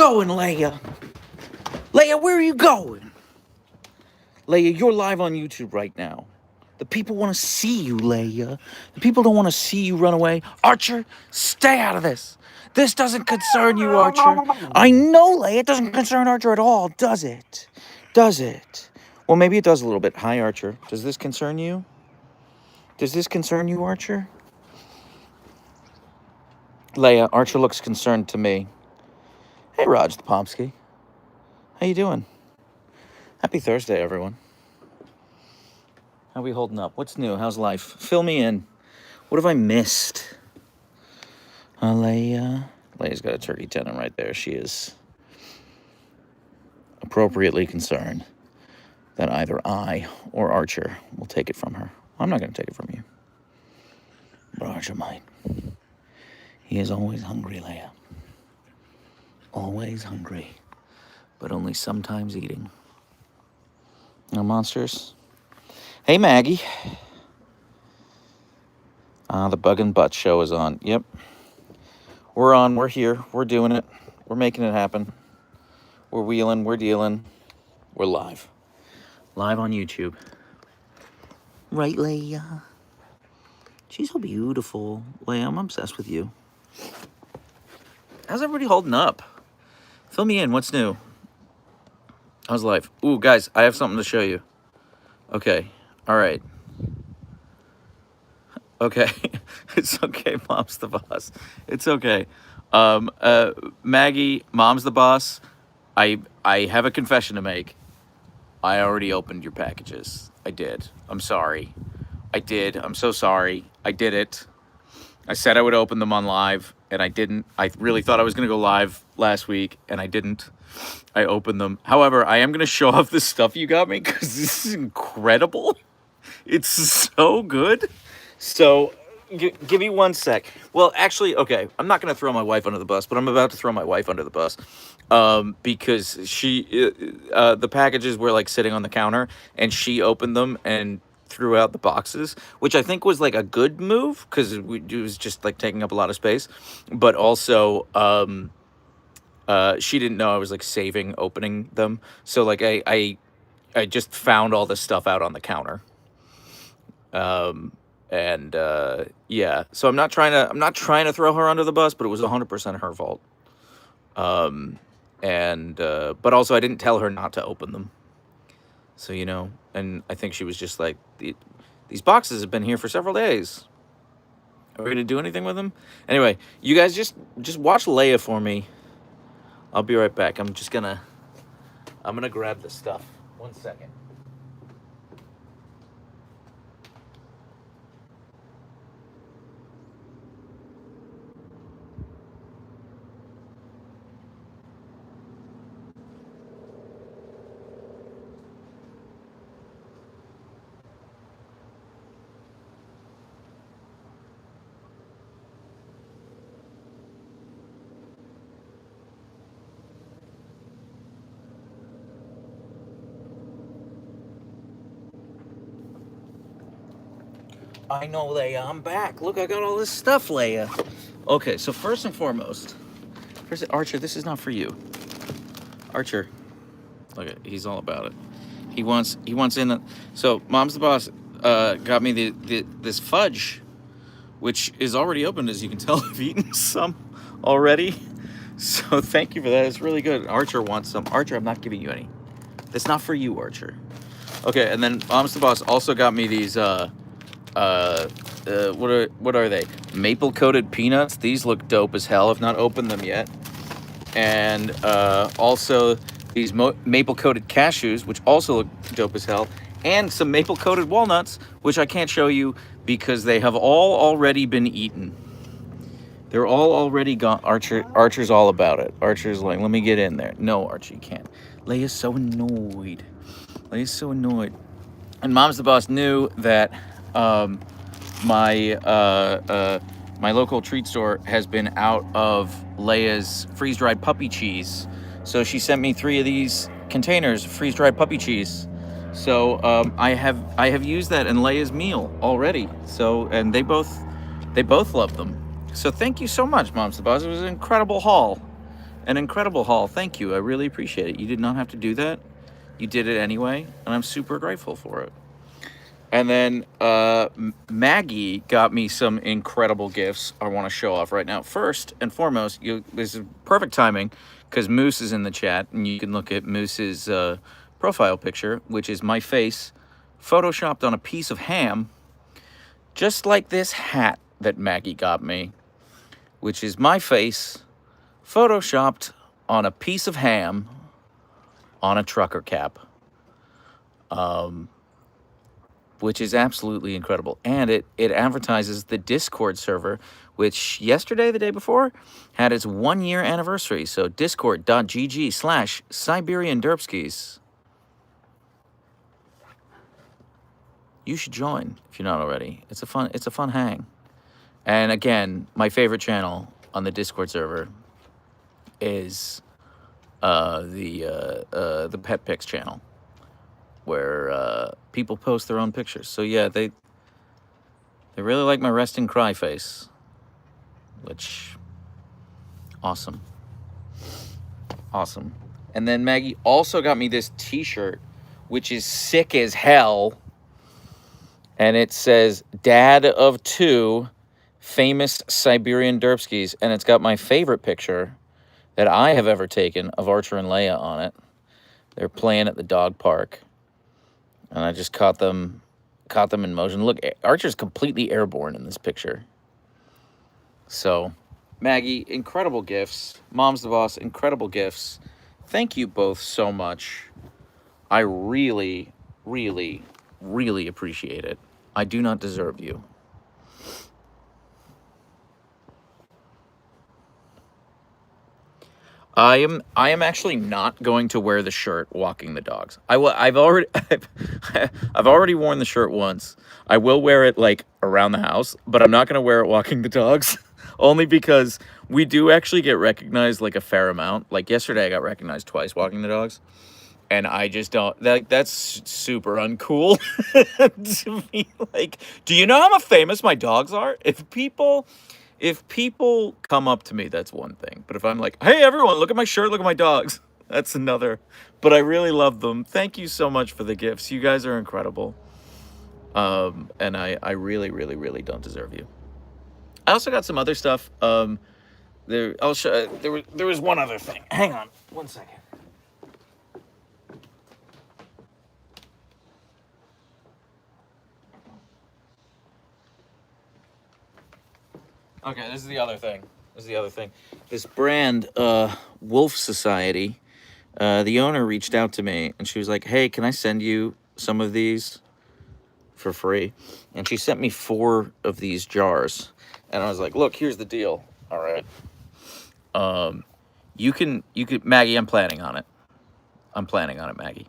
going, Leia? Leia, where are you going? Leia, you're live on YouTube right now. The people want to see you, Leia. The people don't want to see you run away. Archer, stay out of this. This doesn't concern you, Archer. I know, Leia, it doesn't concern Archer at all, does it? Does it? Well, maybe it does a little bit. Hi, Archer. Does this concern you? Does this concern you, Archer? Leia, Archer looks concerned to me. Hey, Raj the Pomsky. How you doing? Happy Thursday, everyone. How are we holding up? What's new? How's life? Fill me in. What have I missed? Leia. Leia's got a turkey tendon right there. She is appropriately concerned that either I or Archer will take it from her. I'm not going to take it from you. But Archer might. He is always hungry, Leia. Always hungry. But only sometimes eating. No monsters? Hey, Maggie. The Bug and Butt show is on. Yep. We're on. We're here. We're doing it. We're making it happen. We're wheeling. We're dealing. We're live. Live on YouTube. Right, Leia? She's so beautiful. Leia, I'm obsessed with you. How's everybody holding up? Fill me in. What's new? How's life? Ooh, guys, I have something to show you. Okay. All right. Okay. It's okay. Mom's the boss. It's okay. Maggie, Mom's the boss. I have a confession to make. I already opened your packages. I did. I'm sorry. I did. I'm so sorry. I did it. I said I would open them on live, and I didn't. I really thought I was going to go live last week, and I didn't. I opened them. However, I am going to show off the stuff you got me, because this is incredible. It's so good. So, give me 1 sec. Well, actually, okay, I'm not going to throw my wife under the bus, but I'm about to throw my wife under the bus. Because the packages were, like, sitting on the counter, and she opened them and threw out the boxes, which I think was like a good move because it was just like taking up a lot of space, but also she didn't know I was like saving opening them, so like I just found all this stuff out on the counter, yeah, so I'm not trying to throw her under the bus, but it was 100% her fault, but also I didn't tell her not to open them. So, you know, and I think she was just like, these boxes have been here for several days. Are we going to do anything with them? Anyway, you guys just watch Leia for me. I'll be right back. I'm going to grab this stuff. 1 second. I know, Leia, I'm back. Look, I got all this stuff, Leia. Okay, so first and foremost, Archer, this is not for you. Archer, look at, he's all about it. He wants in. So, Mom's the boss got me this fudge, which is already opened, as you can tell. I've eaten some already. So, thank you for that. It's really good. Archer wants some. Archer, I'm not giving you any. That's not for you, Archer. Okay, and then Mom's the boss also got me these what are they? Maple coated peanuts. These look dope as hell. I've not opened them yet. And also these maple coated cashews, which also look dope as hell. And some maple coated walnuts, which I can't show you because they have all already been eaten. They're all already gone. Archer's all about it. Archer's like, let me get in there. No, Archer, you can't. Leia's so annoyed. And Mom's the boss knew that my local treat store has been out of Leia's freeze-dried puppy cheese, so she sent me 3 of these containers of freeze-dried puppy cheese. So I have used that in Leia's meal already. So, and they both love them. So thank you so much, Mom's the Boss. It was an incredible haul. An incredible haul. Thank you. I really appreciate it. You did not have to do that. You did it anyway, and I'm super grateful for it. And then Maggie got me some incredible gifts I want to show off right now. First and foremost, this is perfect timing because Moose is in the chat, and you can look at Moose's profile picture, which is my face photoshopped on a piece of ham, just like this hat that Maggie got me, which is my face photoshopped on a piece of ham on a trucker cap. Which is absolutely incredible. And it advertises the Discord server, which yesterday, the day before, had its 1-year anniversary. So discord.gg/Siberian Derpskis. You should join if you're not already. It's a fun hang. And again, my favorite channel on the Discord server is the Pet Pics channel, where people post their own pictures. So yeah, they really like my resting cry face, which awesome. And then Maggie also got me this t-shirt, which is sick as hell, and it says "Dad of 2, famous Siberian Derpskis," and it's got my favorite picture that I have ever taken of Archer and Leia on it. They're playing at the dog park, and I just caught them in motion. Look, Archer's completely airborne in this picture. So, Maggie, incredible gifts. Mom's the Boss, incredible gifts. Thank you both so much. I really, really, really appreciate it. I do not deserve you. I am actually not going to wear the shirt walking the dogs. I've already worn the shirt once. I will wear it like around the house, but I'm not going to wear it walking the dogs. Only because we do actually get recognized like a fair amount. Like yesterday I got recognized twice walking the dogs, and I just don't, that's super uncool to me. Like, do you know how famous my dogs are? If people come up to me, that's one thing. But if I'm like, hey, everyone, look at my shirt, look at my dogs, that's another. But I really love them. Thank you so much for the gifts. You guys are incredible. And I really, really, really don't deserve you. I also got some other stuff. I'll show. There was one other thing. Hang on, 1 second. Okay, this is the other thing. This brand, Wolf Society, the owner reached out to me, and she was like, hey, can I send you some of these for free? And she sent me 4 of these jars. And I was like, look, here's the deal. All right. You could, Maggie, I'm planning on it, Maggie.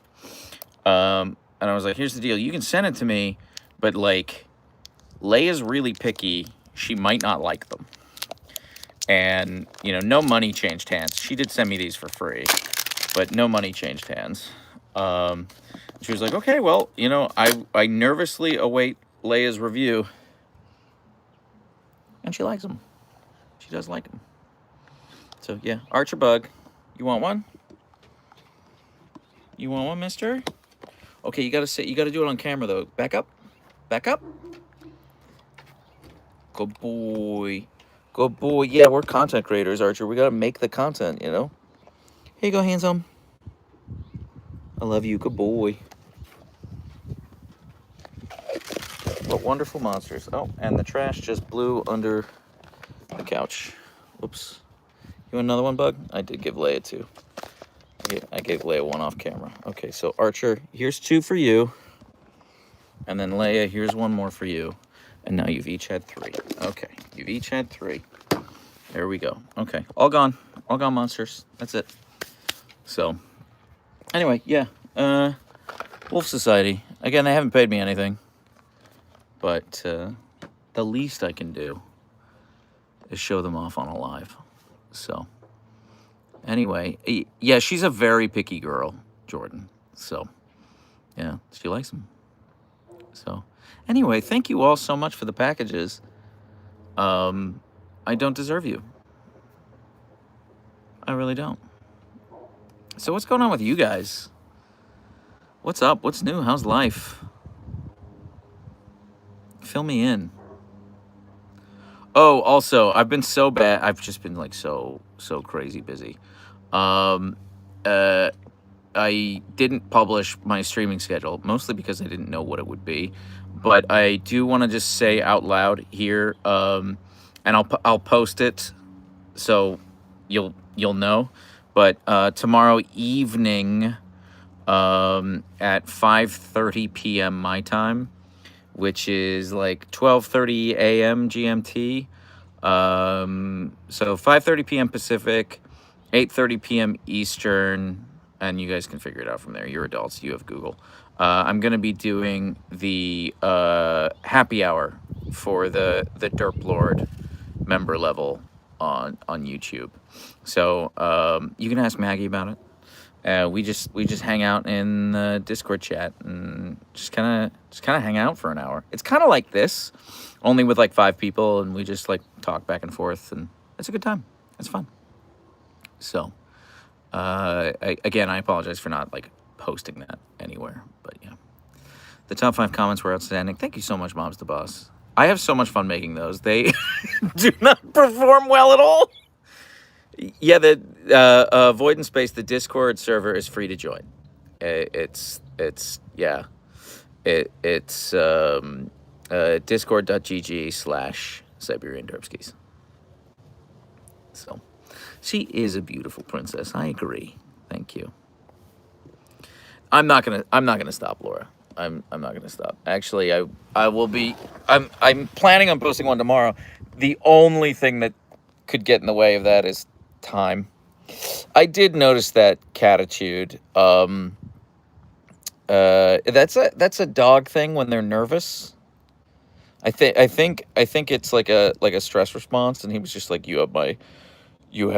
And I was like, here's the deal. You can send it to me, but like, Leia's really picky. She might not like them. And, you know, no money changed hands. She did send me these for free, but no money changed hands. She was like, okay, well, you know, I nervously await Leia's review. And she likes them. She does like them. So, yeah, Archer Bug. You want one? You want one, mister? Okay, you gotta do it on camera, though. Back up. Good boy. Yeah, we're content creators, Archer. We gotta make the content, you know? Here you go, handsome. I love you. Good boy. What wonderful monsters. Oh, and the trash just blew under the couch. Whoops. You want another one, Bug? I did give Leia 2. I gave Leia 1 off camera. Okay, so Archer, here's 2 for you. And then Leia, here's 1 more for you. And now you've each had 3. Okay, you've each had 3. There we go. Okay, all gone. All gone, monsters. That's it. So, anyway, yeah. Wolf Society. Again, they haven't paid me anything. But the least I can do is show them off on a live. So, anyway, yeah, she's a very picky girl, Jordan. So, yeah, she likes them. So, anyway, thank you all so much for the packages. I don't deserve you. I really don't. So what's going on with you guys? What's up? What's new? How's life? Fill me in. Oh, also, I've been so bad. I've just been like so crazy busy. Um, uh, I didn't publish my streaming schedule, mostly because I didn't know what it would be. But I do want to just say out loud here, and I'll post it so you'll know. But tomorrow evening, at 5:30 p.m. my time, which is like 12:30 a.m. GMT. So 5:30 p.m. Pacific, 8:30 p.m. Eastern, and you guys can figure it out from there. You're adults. You have Google. I'm gonna be doing the happy hour for the Derp Lord member level on YouTube. So you can ask Maggie about it. We just hang out in the Discord chat and just kind of hang out for an hour. It's kind of like this, only with like 5 people, and we just like talk back and forth, and it's a good time. It's fun. So, again, I apologize for not like posting that anywhere, but yeah, the top 5 comments were outstanding. Thank you so much, Mom's the Boss. I have so much fun making those. They do not perform well at all. Yeah, the Void in Space, the Discord server is free to join. It's discord.gg/Siberian Derpskis. So, she is a beautiful princess. I agree. Thank you. I'm not gonna stop, Laura. I'm not gonna stop. Actually, I will be. I'm planning on posting one tomorrow. The only thing that could get in the way of that is time. I did notice that catitude. That's a dog thing when they're nervous. I think it's like a stress response, and he was just like, you have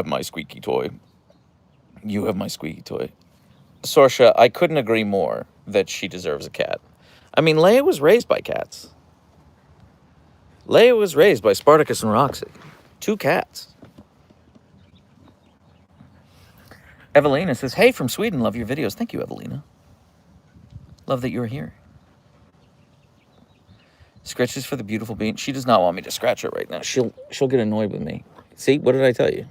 my squeaky toy. You have my squeaky toy. Sorsha, I couldn't agree more that she deserves a cat. I mean, Leia was raised by cats. Leia was raised by Spartacus and Roxy. 2 cats. Evelina says, hey, from Sweden, love your videos. Thank you, Evelina. Love that you're here. Scratches for the beautiful bean. She does not want me to scratch her right now. She'll get annoyed with me. See, what did I tell you?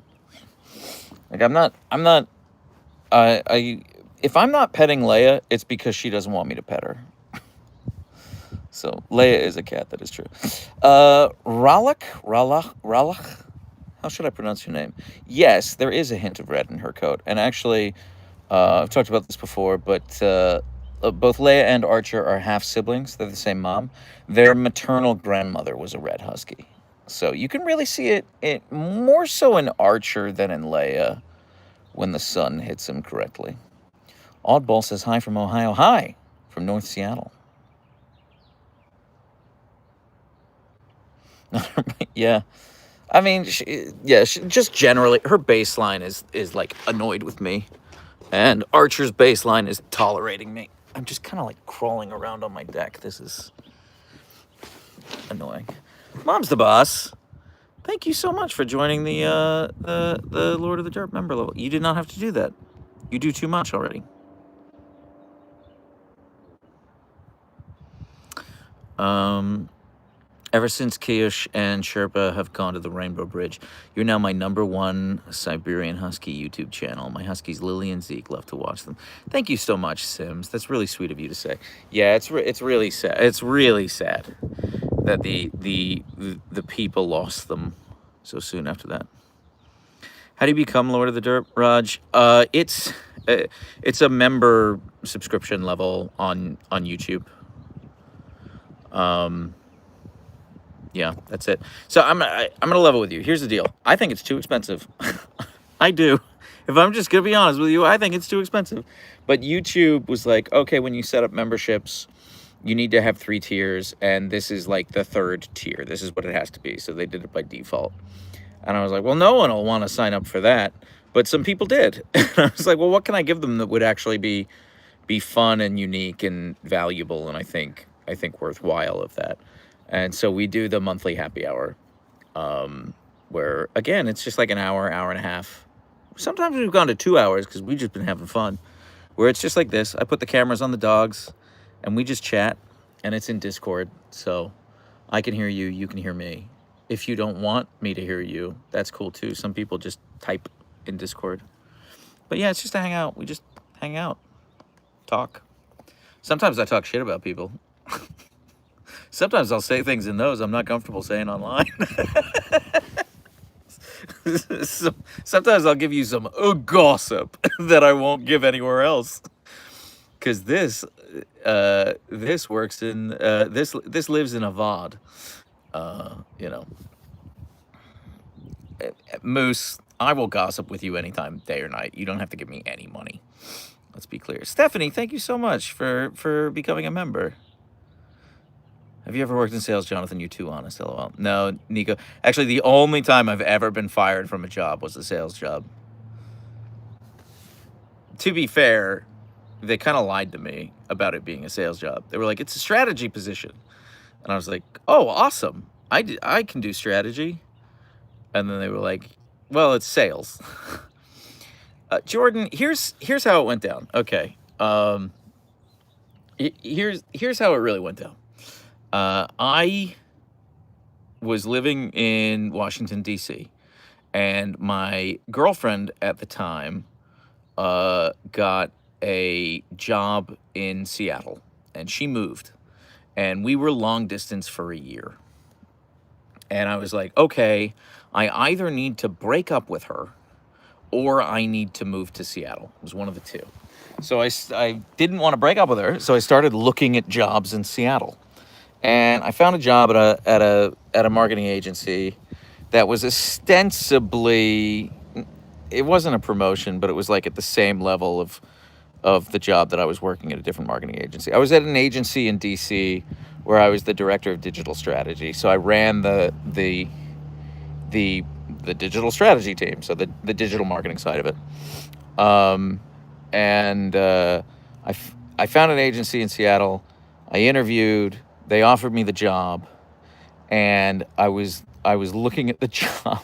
Like, if I'm not petting Leia, it's because she doesn't want me to pet her. So, Leia is a cat, that is true. Ralak? How should I pronounce your name? Yes, there is a hint of red in her coat. And actually, I've talked about this before, but both Leia and Archer are half siblings. They're the same mom. Their maternal grandmother was a red husky. So you can really see it more so in Archer than in Leia when the sun hits him correctly. Oddball says hi from Ohio. Hi from North Seattle. Yeah. I mean, she just generally, her baseline is like annoyed with me. And Archer's baseline is tolerating me. I'm just kind of like crawling around on my deck. This is annoying. Mom's the Boss. Thank you so much for joining the Lord of the Derp member level. You did not have to do that. You do too much already. Ever since Kiyush and Sherpa have gone to the Rainbow Bridge, you're now my #1 Siberian Husky YouTube channel. My Huskies, Lily and Zeke, love to watch them. Thank you so much, Sims. That's really sweet of you to say. Yeah, it's really sad. It's really sad that the people lost them so soon after that. How do you become Lord of the Derp, Raj? It's a member subscription level on YouTube. Yeah, that's it. So I'm gonna level with you. Here's the deal. I think it's too expensive. I do. If I'm just gonna be honest with you, I think it's too expensive. But YouTube was like, okay, when you set up memberships, you need to have 3 tiers, and this is like the 3rd tier. This is what it has to be. So they did it by default. And I was like, well, no one will want to sign up for that. But some people did. And I was like, well, what can I give them that would actually be fun and unique and valuable, and I think worthwhile of that. And so we do the monthly happy hour, where, again, it's just like an hour and a half Sometimes we've gone to 2 hours because we've just been having fun. Where it's just like this. I put the cameras on the dogs, and we just chat, and it's in Discord, so I can hear you, you can hear me. If you don't want me to hear you, that's cool too. Some people just type in Discord. But yeah, it's just a hangout. We just hang out, talk. Sometimes I talk shit about people. Sometimes I'll say things in those I'm not comfortable saying online. Sometimes I'll give you some gossip that I won't give anywhere else. Because this works in this lives in a VOD. You know, Moose, I will gossip with you anytime, day or night. You don't have to give me any money. Let's be clear. Stephanie, thank you so much for becoming a member. Have you ever worked in sales, Jonathan? You're too honest, LOL. No, Nico. Actually, the only time I've ever been fired from a job was a sales job. To be fair, they kind of lied to me about it being a sales job. They were like, it's a strategy position. And I was like, oh, awesome. I can do strategy. And then they were like, well, it's sales. Jordan, here's how it went down. Okay. Here's how it really went down. I was living in Washington, D.C., and my girlfriend at the time got a job in Seattle, and she moved, and we were long distance for a year. And I was like, okay, I either need to break up with her or I need to move to Seattle. It was one of the two. So I didn't want to break up with her, so I started looking at jobs in Seattle. And I found a job at a marketing agency that was ostensibly, it wasn't a promotion, but it was like at the same level of the job that I was working at a different marketing agency. I was at an agency in DC where I was the director of digital strategy. So I ran the digital strategy team, so the digital marketing side of it. I found an agency in Seattle. I interviewed. They offered me the job, and I was looking at the job,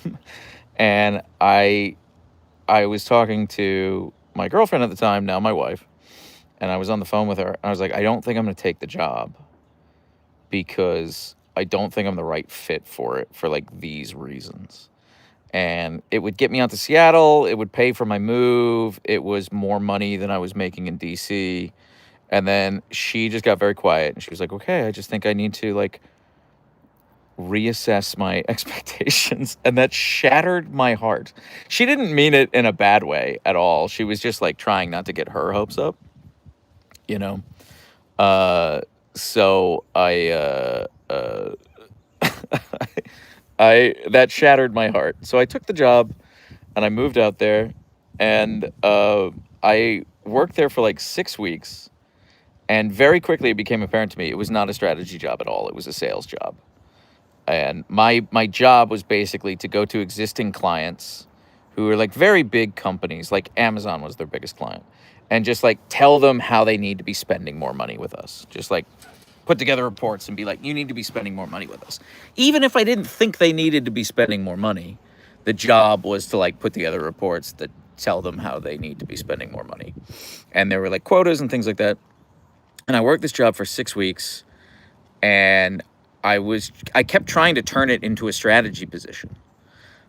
and I was talking to my girlfriend at the time, now my wife, and I was on the phone with her, and I was like, I don't think I'm going to take the job because I don't think I'm the right fit for it for like these reasons. And it would get me out to Seattle. It would pay for my move. It was more money than I was making in DC. And then she just got very quiet, and she was like, okay, I just think I need to like reassess my expectations. And that shattered my heart. She didn't mean it in a bad way at all. She was just like trying not to get her hopes up, you know? So I that shattered my heart. So I took the job and I moved out there, and I worked there for like 6 weeks. And very quickly it became apparent to me it was not a strategy job at all. It was a sales job. And my job was basically to go to existing clients who are like very big companies, like Amazon was their biggest client, and just like tell them how they need to be spending more money with us. Just like put together reports and be like, you need to be spending more money with us. Even if I didn't think they needed to be spending more money, the job was to like put together reports that tell them how they need to be spending more money. And there were like quotas and things like that. And I worked this job for 6 weeks, and I kept trying to turn it into a strategy position.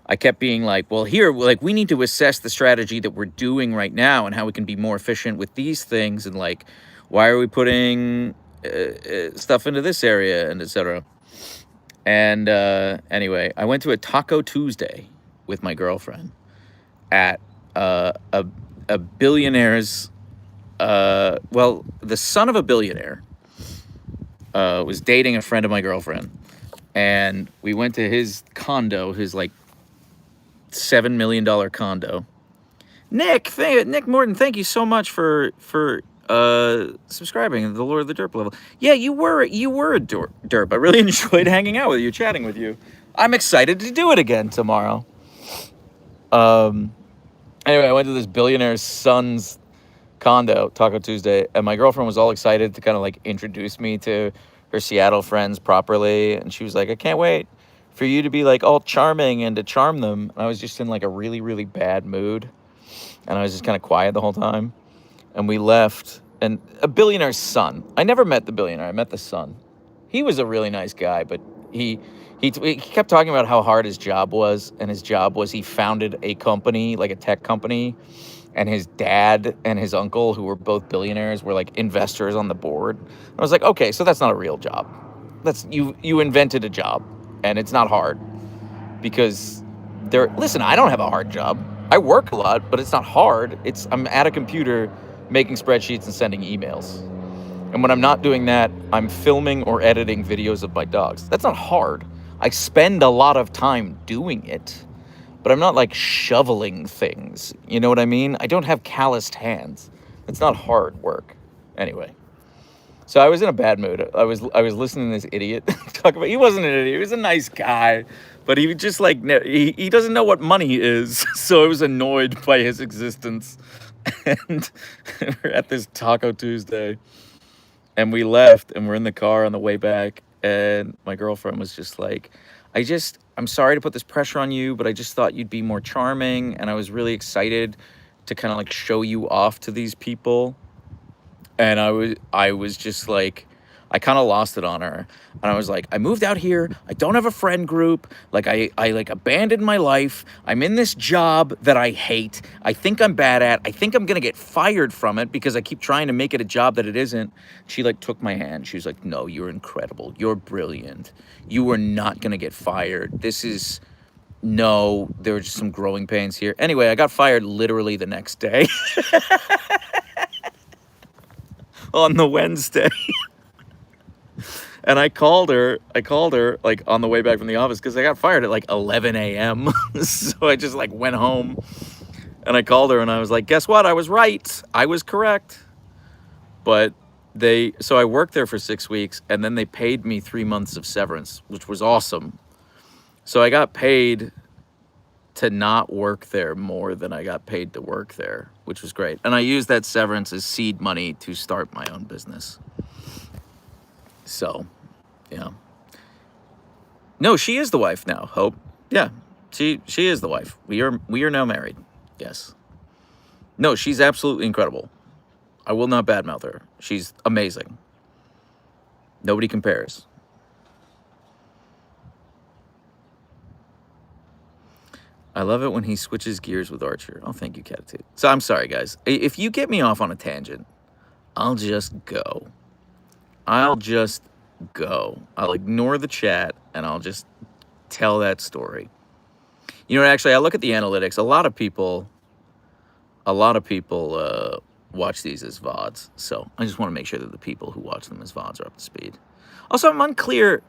I kept being like, well, here, like, we need to assess the strategy that we're doing right now and how we can be more efficient with these things. And like, why are we putting stuff into this area, and etc. And anyway, I went to a Taco Tuesday with my girlfriend at a billionaire's, well, the son of a billionaire was dating a friend of my girlfriend, and we went to his condo, his like $7 million condo. Nick Morton, thank you so much for subscribing to the Lord of the Derp level. Yeah, you were a derp. I really enjoyed hanging out with you, chatting with you. I'm excited to do it again tomorrow. Anyway, I went to this billionaire's son's condo, Taco Tuesday, and my girlfriend was all excited to kind of like introduce me to her Seattle friends properly, and she was like, I can't wait for you to be like all charming and to charm them. And I was just in like a really, really bad mood. and I was just kind of quiet the whole time. And we left, and a billionaire's son. I never met the billionaire. I met the son. He was a really nice guy, but he kept talking about how hard his job was, and his job was he founded a company, like a tech company, and his dad and his uncle, who were both billionaires, were like investors on the board. I was like, okay, so that's not a real job. That's you invented a job, and it's not hard because listen, I don't have a hard job. I work a lot, but it's not hard. I'm at a computer making spreadsheets and sending emails. And when I'm not doing that, I'm filming or editing videos of my dogs. That's not hard. I spend a lot of time doing it, but I'm not like shoveling things. You know what I mean? I don't have calloused hands. It's not hard work. Anyway. So I was in a bad mood. I was listening to this idiot talk about. He wasn't an idiot. He was a nice guy, but he just like he doesn't know what money is. So I was annoyed by his existence. And we're at this Taco Tuesday, and we left, and we're in the car on the way back, and my girlfriend was just like, I'm sorry to put this pressure on you, but I just thought you'd be more charming, and I was really excited to kind of like show you off to these people. And I was just like, I kind of lost it on her. And I was like, I moved out here. I don't have a friend group. Like I like abandoned my life. I'm in this job that I hate. I think I'm bad at. I think I'm going to get fired from it because I keep trying to make it a job that it isn't. She like took my hand. She was like, no, you're incredible. You're brilliant. You are not going to get fired. No, there were just some growing pains here. Anyway, I got fired literally the next day. On the Wednesday. And I called her like on the way back from the office because I got fired at like 11 a.m. So I just like went home and I called her and I was like, guess what? I was right. I was correct. But so I worked there for 6 weeks, and then they paid me 3 months of severance, which was awesome. So I got paid to not work there more than I got paid to work there, which was great. And I used that severance as seed money to start my own business. So, yeah. No, she is the wife now, Hope. Yeah, she is the wife. We are now married. Yes. No, she's absolutely incredible. I will not badmouth her. She's amazing. Nobody compares. I love it when he switches gears with Archer. Oh, thank you, Catitude. So I'm sorry, guys. If you get me off on a tangent, I'll just go. I'll ignore the chat, and I'll just tell that story. You know, actually, I look at the analytics. A lot of people watch these as VODs. So I just want to make sure that the people who watch them as VODs are up to speed. Also, I'm unclear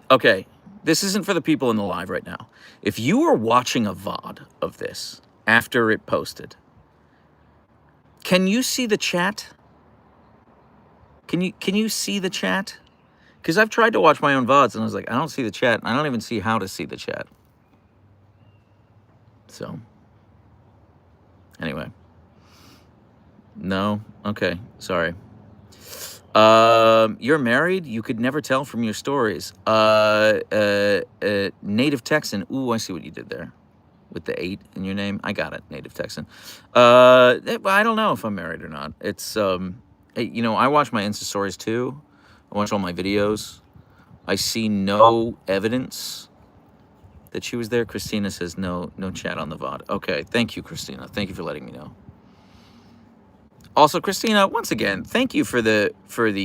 okay, this isn't for the people in the live right now. If you are watching a VOD of this after it posted, can you see the chat? Can you see the chat? Because I've tried to watch my own VODs, and I was like, I don't see the chat, and I don't even see how to see the chat. So, anyway. No? Okay, sorry. You're married? You could never tell from your stories. Native Texan. Ooh, I see what you did there. With the 8 in your name. I got it, Native Texan. I don't know if I'm married or not. It's, you know, I watch my Insta stories too. I watch all my videos. I see no evidence that she was there. Christina says no chat on the VOD. Okay, thank you, Christina. Thank you for letting me know. Also, Christina, once again, thank you for the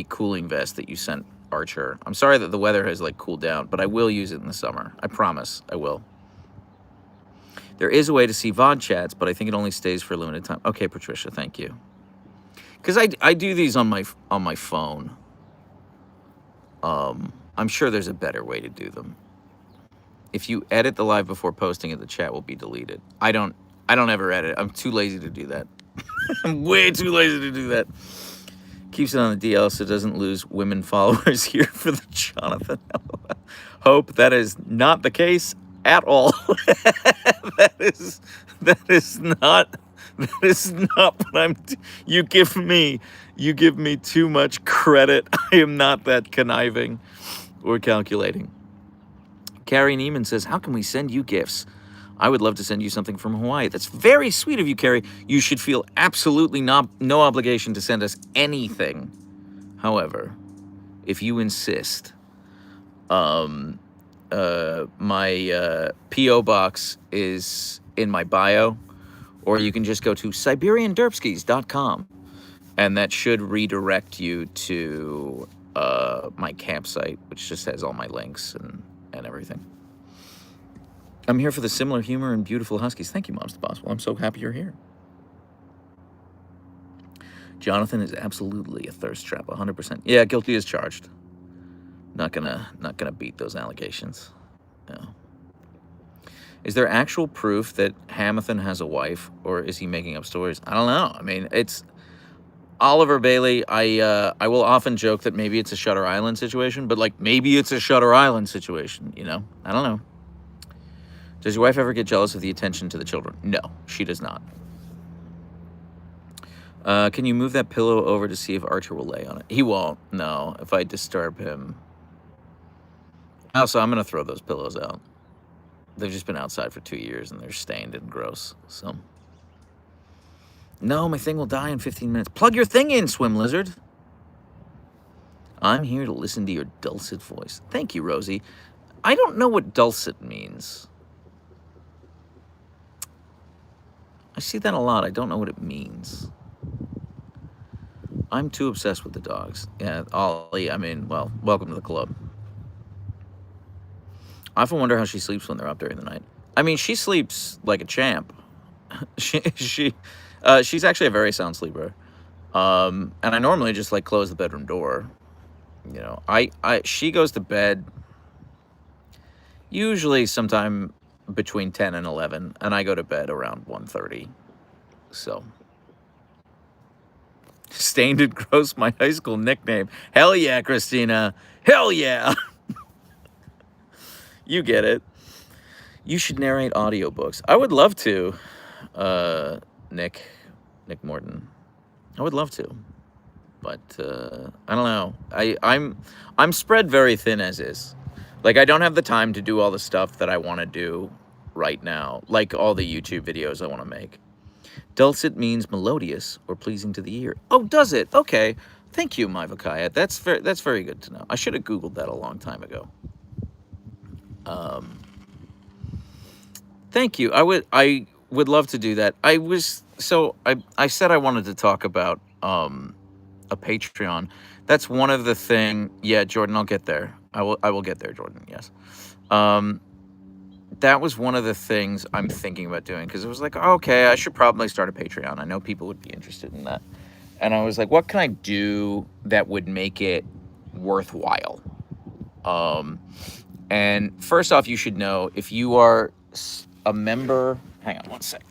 cooling vest that you sent Archer. I'm sorry that the weather has like cooled down, but I will use it in the summer. I promise I will. There is a way to see VOD chats, but I think it only stays for a limited time. Okay, Patricia, thank you. Because I do these on my phone. I'm sure there's a better way to do them. If you edit the live before posting it, the chat will be deleted. I don't ever edit. I'm too lazy to do that. I'm way too lazy to do that. Keeps it on the DL so it doesn't lose women followers here for the Jonathan. Hope that is not the case at all. That is not what I'm. You give me too much credit. I am not that conniving or calculating. Carrie Neiman says, "How can we send you gifts?" I would love to send you something from Hawaii. That's very sweet of you, Carrie. You should feel absolutely no obligation to send us anything. However, if you insist, my P.O. box is in my bio, or you can just go to SiberianDerpskis.com, and that should redirect you to my campsite, which just has all my links and everything. I'm here for the similar humor and beautiful Huskies. Thank you, Moms to Possible. I'm so happy you're here. Jonathan is absolutely a thirst trap, 100%. Yeah, guilty as charged. Not gonna beat those allegations. No. Is there actual proof that Hamilton has a wife, or is he making up stories? I don't know. I mean, it's Oliver Bailey. I will often joke that maybe it's a Shutter Island situation, but like maybe it's a Shutter Island situation. You know, I don't know. Does your wife ever get jealous of the attention to the children? No, she does not. Can you move that pillow over to see if Archer will lay on it? He won't. No, if I disturb him. Also, I'm going to throw those pillows out. They've just been outside for 2 years, and they're stained and gross. So, no, my thing will die in 15 minutes. Plug your thing in, Swim Lizard. I'm here to listen to your dulcet voice. Thank you, Rosie. I don't know what dulcet means. I see that a lot. I don't know what it means. I'm too obsessed with the dogs. Yeah, Ollie, I mean, well, welcome to the club. I often wonder how she sleeps when they're up during the night. I mean, she sleeps like a champ. She's actually a very sound sleeper. And I normally just like close the bedroom door. You know, she goes to bed usually sometime between 10 and 11, and I go to bed around 1:30. So, stained and gross, my high school nickname. Hell yeah, Christina. Hell yeah. You get it. You should narrate audiobooks. I would love to, Nick Morton. I would love to, but I don't know. I'm spread very thin as is. Like, I don't have the time to do all the stuff that I want to do right now, like all the YouTube videos I want to make. Dulcet means melodious or pleasing to the ear. Oh, does it? Okay. Thank you, my Vakaya. That's very good to know. I should have Googled that a long time ago. Thank you. I would love to do that. I said I wanted to talk about a Patreon. That's one of the thing. Yeah, Jordan, I'll get there. I will get there, Jordan. Yes. That was one of the things I'm thinking about doing, because it was like, okay, I should probably start a Patreon. I know people would be interested in that. And I was like, what can I do that would make it worthwhile? And first off, you should know, if you are a member, hang on one second.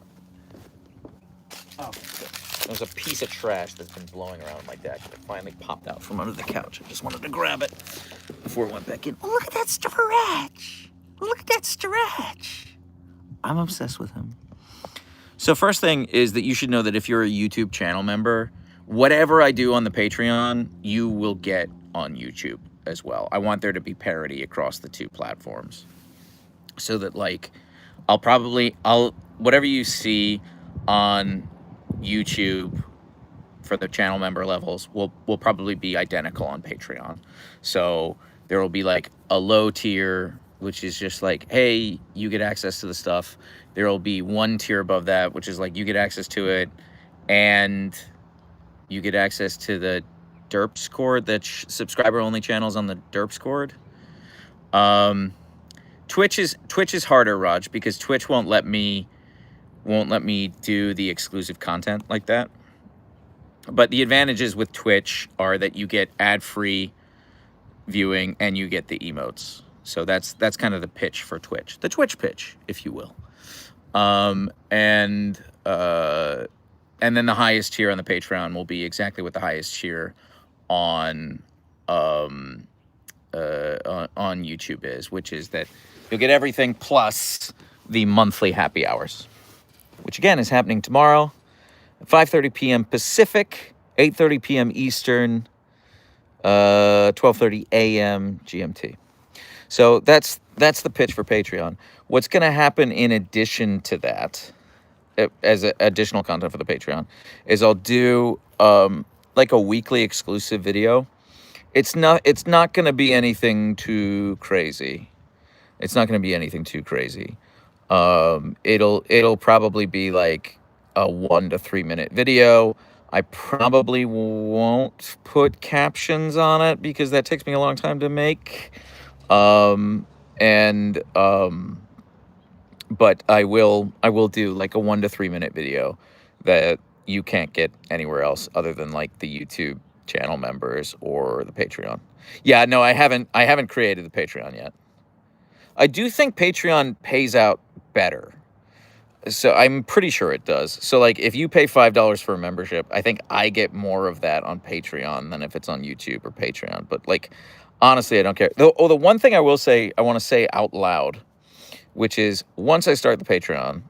Oh, good. There's a piece of trash that's been blowing around my deck that finally popped out from under the couch. I just wanted to grab it before it went back in. Oh, look at that stretch. Look at that stretch. I'm obsessed with him. So first thing is that you should know that if you're a YouTube channel member, whatever I do on the Patreon, you will get on YouTube as well. I want there to be parity across the two platforms, so that like whatever you see on YouTube for the channel member levels will probably be identical on Patreon. So there will be like a low tier, which is just like, hey, you get access to the stuff. There will be one tier above that, which is like, you get access to it, and you get access to the Derpscord, the subscriber-only channels on the Derpscord. Twitch is harder, Raj, because Twitch won't let me do the exclusive content like that. But the advantages with Twitch are that you get ad-free viewing and you get the emotes. So that's kind of the pitch for Twitch, the Twitch pitch, if you will. And then the highest tier on the Patreon will be exactly what the highest tier on YouTube is, which is that you'll get everything plus the monthly happy hours, which again is happening tomorrow at 5:30 p.m. Pacific, 8:30 p.m. Eastern, 12:30 a.m. GMT. So that's the pitch for Patreon. What's going to happen in addition to that, as additional content for the Patreon, is I'll do like a weekly exclusive video. It's not going to be anything too crazy. It's not going to be anything too crazy. It'll probably be like a 1 to 3 minute video. I probably won't put captions on it because that takes me a long time to make. And but I will do like a 1 to 3 minute video that you can't get anywhere else other than like the YouTube channel members or the Patreon. Yeah, no, I haven't created the Patreon yet. I do think Patreon pays out better. So I'm pretty sure it does. So like if you pay $5 for a membership, I think I get more of that on Patreon than if it's on YouTube or Patreon. But like honestly, I don't care. The one thing I will say, I want to say out loud, which is once I start the Patreon,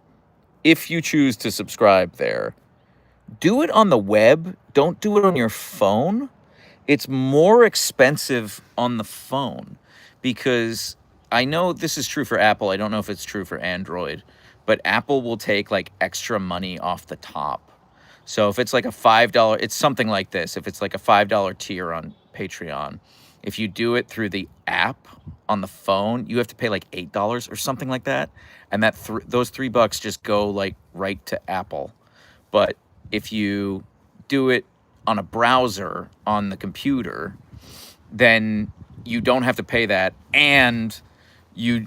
if you choose to subscribe there, do it on the web. Don't do it on your phone. It's more expensive on the phone because I know this is true for Apple. I don't know if it's true for Android, but Apple will take like extra money off the top. So if it's like a $5, it's something like this. If it's like a $5 tier on Patreon, if you do it through the app on the phone, you have to pay like $8 or something like that. And that those $3 just go like right to Apple. But if you do it on a browser on the computer, then you don't have to pay that, and you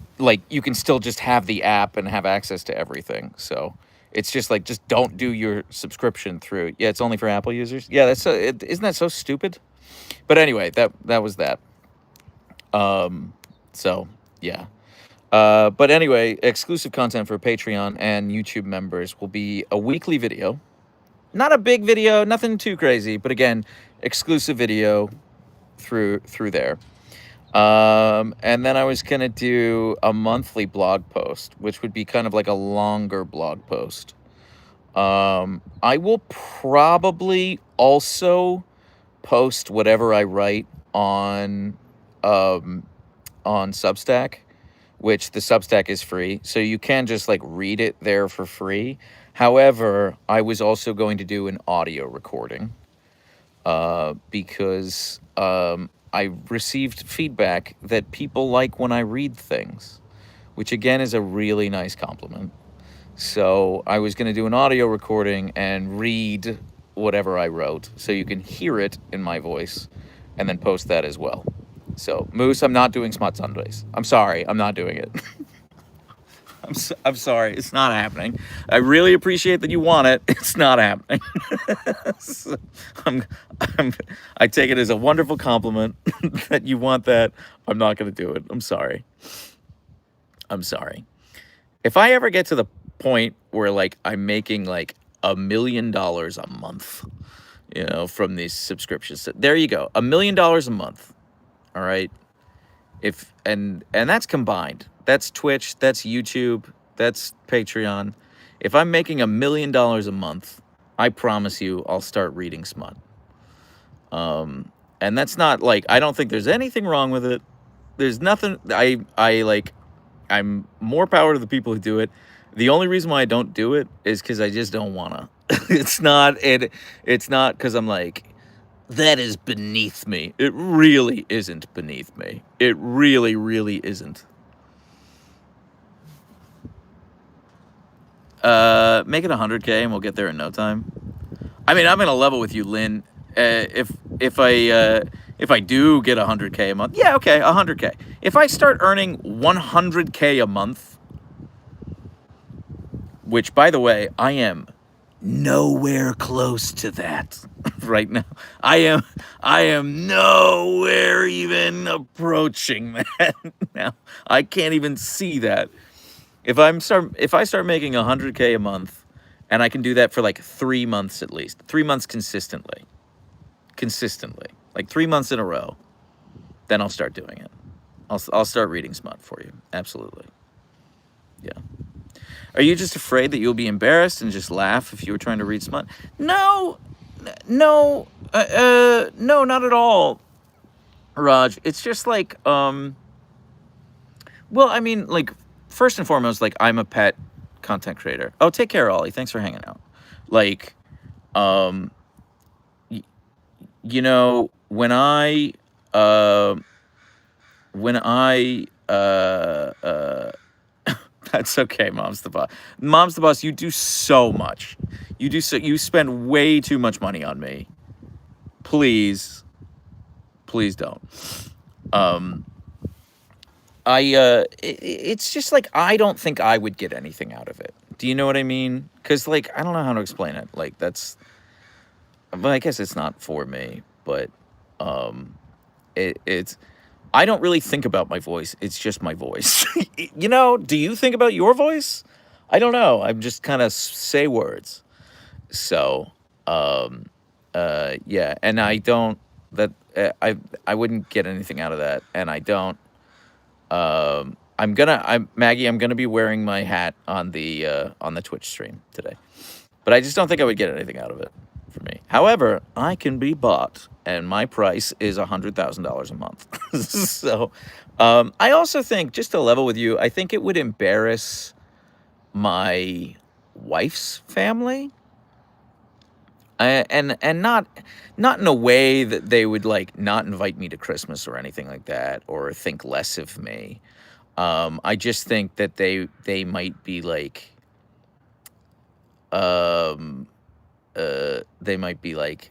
can still just have the app and have access to everything. So it's just like, just don't do your subscription through. Yeah, it's only for Apple users. Yeah, isn't that so stupid? But anyway, that was that. So yeah. But anyway, exclusive content for Patreon and YouTube members will be a weekly video. Not a big video, nothing too crazy, but again, exclusive video through there. And then I was going to do a monthly blog post, which would be kind of like a longer blog post. I will probably also post whatever I write on Substack, which the Substack is free. So you can just like read it there for free. However, I was also going to do an audio recording because I received feedback that people like when I read things, which again is a really nice compliment. So I was going to do an audio recording and read whatever I wrote so you can hear it in my voice and then post that as well. So, Moose, I'm not doing Smut Sundays. I'm sorry, I'm not doing it. I'm sorry, it's not happening. I really appreciate that you want it. It's not happening. So I take it as a wonderful compliment that you want that. I'm not going to do it. I'm sorry. If I ever get to the point where like I'm making like $1 million a month, from these subscriptions, there you go, $1 million a month. All right. And that's combined. That's Twitch, that's YouTube, that's Patreon. If I'm making $1 million a month, I promise you I'll start reading smut. And that's not like, I don't think there's anything wrong with it. There's nothing, I'm more power to the people who do it. The only reason why I don't do it is because I just don't want to. It's not because I'm like, that is beneath me. It really isn't beneath me. It really, really isn't. Make it 100K and we'll get there in no time. I mean, I'm gonna level with you, Lynn. If I do get 100K a month, yeah, okay, 100K. If I start earning 100K a month, which, by the way, I am nowhere close to that right now. I am nowhere even approaching that now. I can't even see that. If I start making 100K a month, and I can do that for like 3 months at least, 3 months consistently, like 3 months in a row, then I'll start doing it. I'll start reading smut for you. Absolutely. Yeah. Are you just afraid that you'll be embarrassed and just laugh if you were trying to read smut? No, no, not at all, Raj. It's just like, Well, I mean, like, first and foremost, like, I'm a pet content creator. Oh, take care, Ollie. Thanks for hanging out. Like, um, y- uh, when I, that's okay, Mom's the boss. Mom's the boss. You do so much. You spend way too much money on me. Please, please don't. Um, it's just like I don't think I would get anything out of it. Do you know what I mean? Because like I don't know how to explain it. Like well, I guess it's not for me, but um, it's I don't really think about my voice. It's just my voice. Do you think about your voice? I don't know. I'm just kind of say words. So, um, yeah, and I don't that I wouldn't get anything out of that, and I don't. I'm Maggie. I'm gonna be wearing my hat on the Twitch stream today, but I just don't think I would get anything out of it for me. However, I can be bought, and my price is $100,000 a month. So, I also think, just to level with you, I think it would embarrass my wife's family, and not in a way that they would like not invite me to Christmas or anything like that, or think less of me. I just think that they might be like, um, they might be like,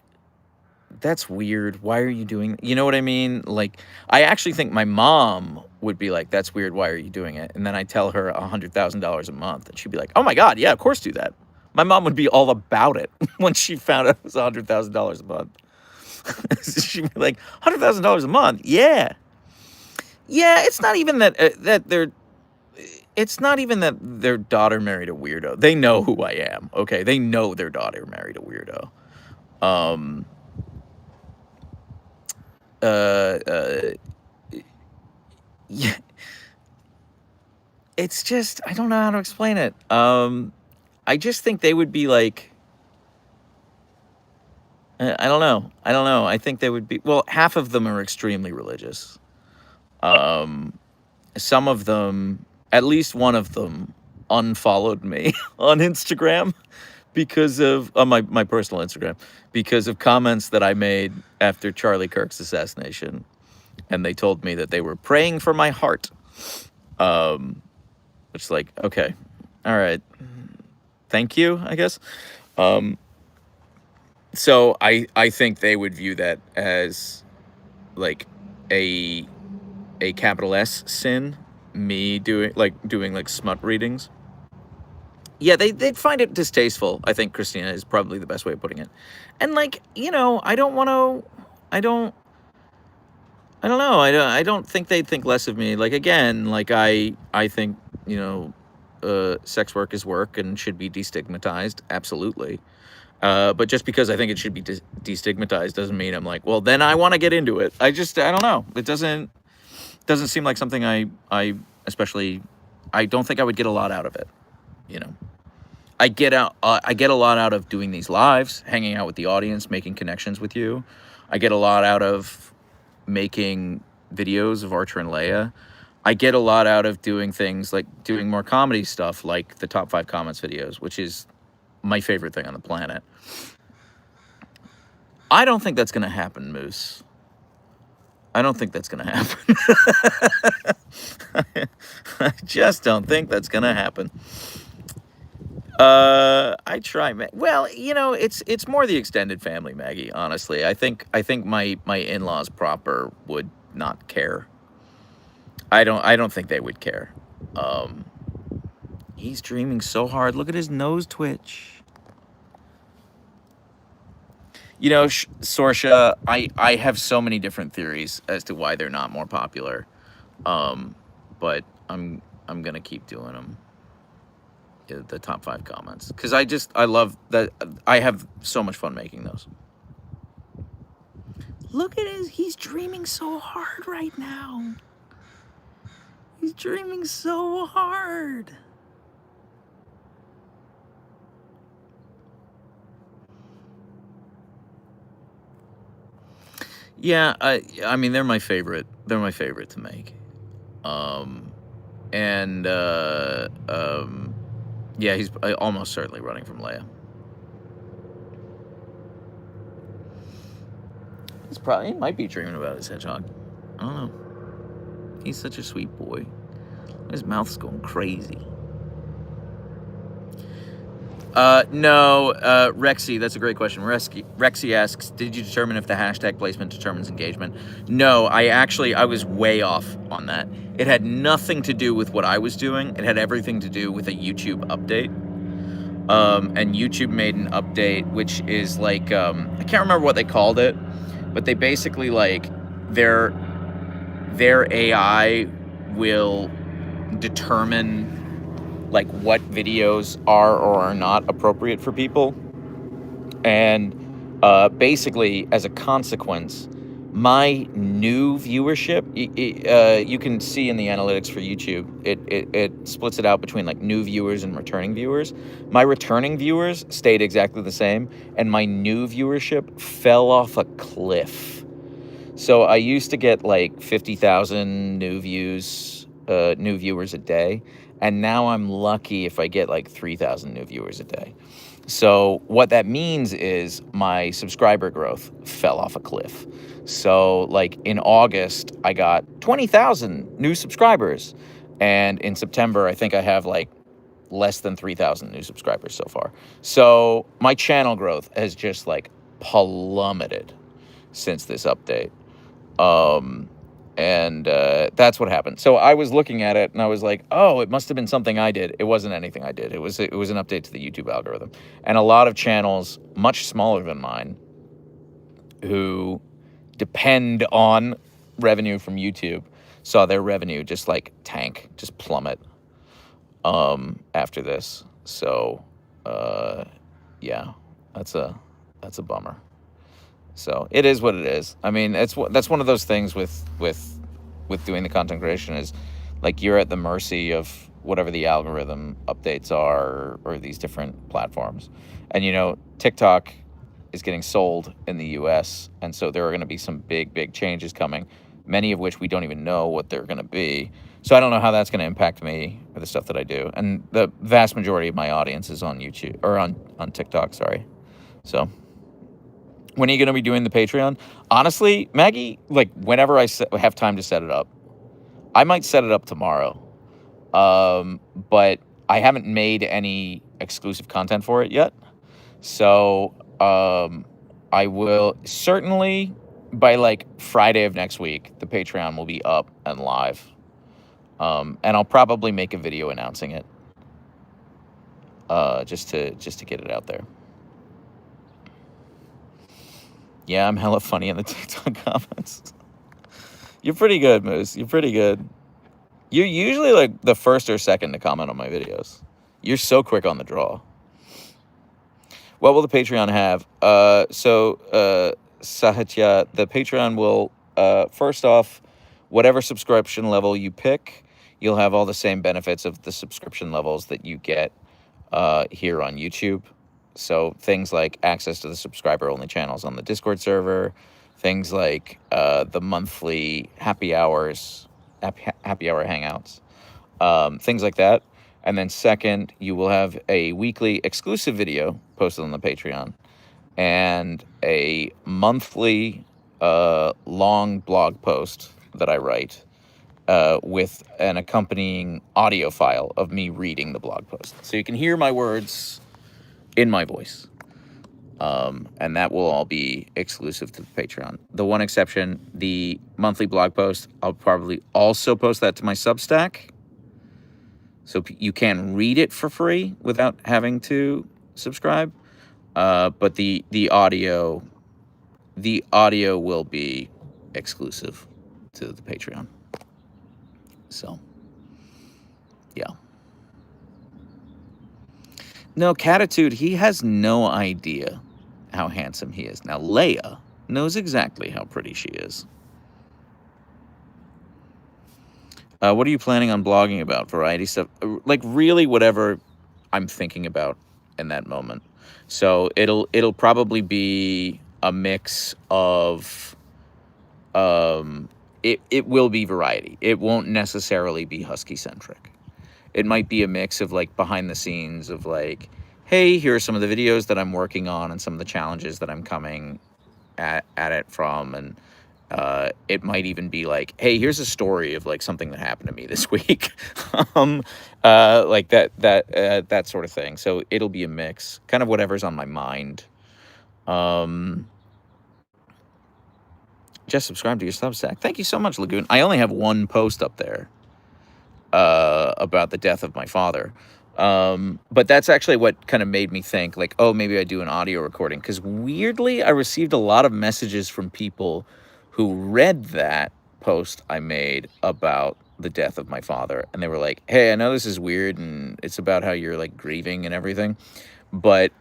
that's weird. Why are you doing? You know what I mean? Like, I actually think my mom would be like, that's weird. Why are you doing it? And then I tell her $100,000 a month, and she'd be like, oh my god, yeah, of course do that. My mom would be all about it when she found out it was $100,000 a month. She'd be like, $100,000 a month, yeah, yeah. It's not even that that they're it's not even that their daughter married a weirdo. They know who I am, okay? They know their daughter married a weirdo. Um, uh, uh, yeah, it's just I don't know how to explain it. I just think they would be like, I don't know. I don't know. I think they would be, well, half of them are extremely religious. Um, some of them, at least one of them, unfollowed me on Instagram because of on my personal Instagram because of comments that I made after Charlie Kirk's assassination, and they told me that they were praying for my heart. Um, which is like, okay, all right, thank you, I guess. Um, so I think they would view that as like a a capital S sin. Me doing like smut readings. Yeah, they'd find it distasteful. I think Christina is probably the best way of putting it. And like, I don't want to. I don't. I don't know. I don't think they'd think less of me. Like again, like I think sex work is work and should be destigmatized. Absolutely. But just because I think it should be destigmatized doesn't mean I'm like, well, then I want to get into it. I don't know. It doesn't seem like something I especially. I don't think I would get a lot out of it. You know. I get a lot out of doing these lives, hanging out with the audience, making connections with you. I get a lot out of making videos of Archer and Leia. I get a lot out of doing things like doing more comedy stuff, like the top 5 comments videos, which is my favorite thing on the planet. I don't think that's gonna happen, Moose. I don't think that's gonna happen. I just don't think that's gonna happen. I try, well, it's more the extended family, Maggie, honestly. I think my in-laws proper would not care. I don't think they would care. Um, he's dreaming so hard. Look at his nose twitch. Sorsha, I have so many different theories as to why they're not more popular. Um, but I'm gonna keep doing them. The top 5 comments, because I love that. I have so much fun making those. Look at he's dreaming so hard right now. He's dreaming so hard. Yeah, I mean they're my favorite to make. Um And yeah, he's almost certainly running from Leia. He might be dreaming about his hedgehog. I don't know. He's such a sweet boy. His mouth's going crazy. No, Rexy, that's a great question. Rexy asks, did you determine if the hashtag placement determines engagement? No, I was way off on that. It had nothing to do with what I was doing. It had everything to do with a YouTube update. And YouTube made an update, which is like, I can't remember what they called it, but they basically like, their AI will determine like what videos are or are not appropriate for people. And basically, as a consequence, my new viewership, you can see in the analytics for YouTube, it splits it out between like new viewers and returning viewers. My returning viewers stayed exactly the same, and my new viewership fell off a cliff. So I used to get like 50,000 new viewers a day, and now I'm lucky if I get like 3,000 new viewers a day. So what that means is my subscriber growth fell off a cliff. So like in August, I got 20,000 new subscribers. And in September, I think I have like less than 3,000 new subscribers so far. So my channel growth has just like plummeted since this update. That's what happened. So I was looking at it and I was like, oh, it must have been something I did. It wasn't anything I did. It was an update to the YouTube algorithm. And a lot of channels much smaller than mine who depend on revenue from YouTube saw their revenue just like tank, just plummet after this. So yeah, that's a bummer. So it is what it is. I mean, that's one of those things with doing the content creation is like you're at the mercy of whatever the algorithm updates are or these different platforms. And you know, TikTok is getting sold in the US, and so there are going to be some big changes coming, many of which we don't even know what they're going to be. So I don't know how that's going to impact me or the stuff that I do. And the vast majority of my audience is on YouTube or on TikTok, sorry. So when are you going to be doing the Patreon? Honestly, Maggie, like whenever I have time to set it up, I might set it up tomorrow. But I haven't made any exclusive content for it yet. So I will certainly by like Friday of next week, the Patreon will be up and live. And I'll probably make a video announcing it. Just to get it out there. Yeah, I'm hella funny in the TikTok comments. You're pretty good, Moose. You're pretty good. You're usually like the first or second to comment on my videos. You're so quick on the draw. What will the Patreon have? Sahitya, the Patreon will, first off, whatever subscription level you pick, you'll have all the same benefits of the subscription levels that you get here on YouTube. So things like access to the subscriber-only channels on the Discord server, things like the monthly happy hour hangouts, things like that. And then second, you will have a weekly exclusive video posted on the Patreon and a monthly long blog post that I write with an accompanying audio file of me reading the blog post. So you can hear my words in my voice. And that will all be exclusive to the Patreon. The one exception, the monthly blog post, I'll probably also post that to my Substack. So you can read it for free without having to subscribe. But the audio will be exclusive to the Patreon. So, yeah. No, Catitude, he has no idea how handsome he is. Now, Leia knows exactly how pretty she is. What are you planning on blogging about? Variety stuff? Like, really whatever I'm thinking about in that moment. So it'll probably be a mix of it will be variety. It won't necessarily be husky centric. It might be a mix of like behind the scenes of like, hey, here are some of the videos that I'm working on and some of the challenges that I'm coming at it from. And it might even be like, hey, here's a story of like something that happened to me this week. Like that sort of thing. So it'll be a mix, kind of whatever's on my mind. Just subscribe to your Substack. Thank you so much, Lagoon. I only have one post up there about the death of my father. But that's actually what kind of made me think like, oh, maybe I do an audio recording. Because weirdly, I received a lot of messages from people who read that post I made about the death of my father. And they were like, hey, I know this is weird and it's about how you're like grieving and everything. But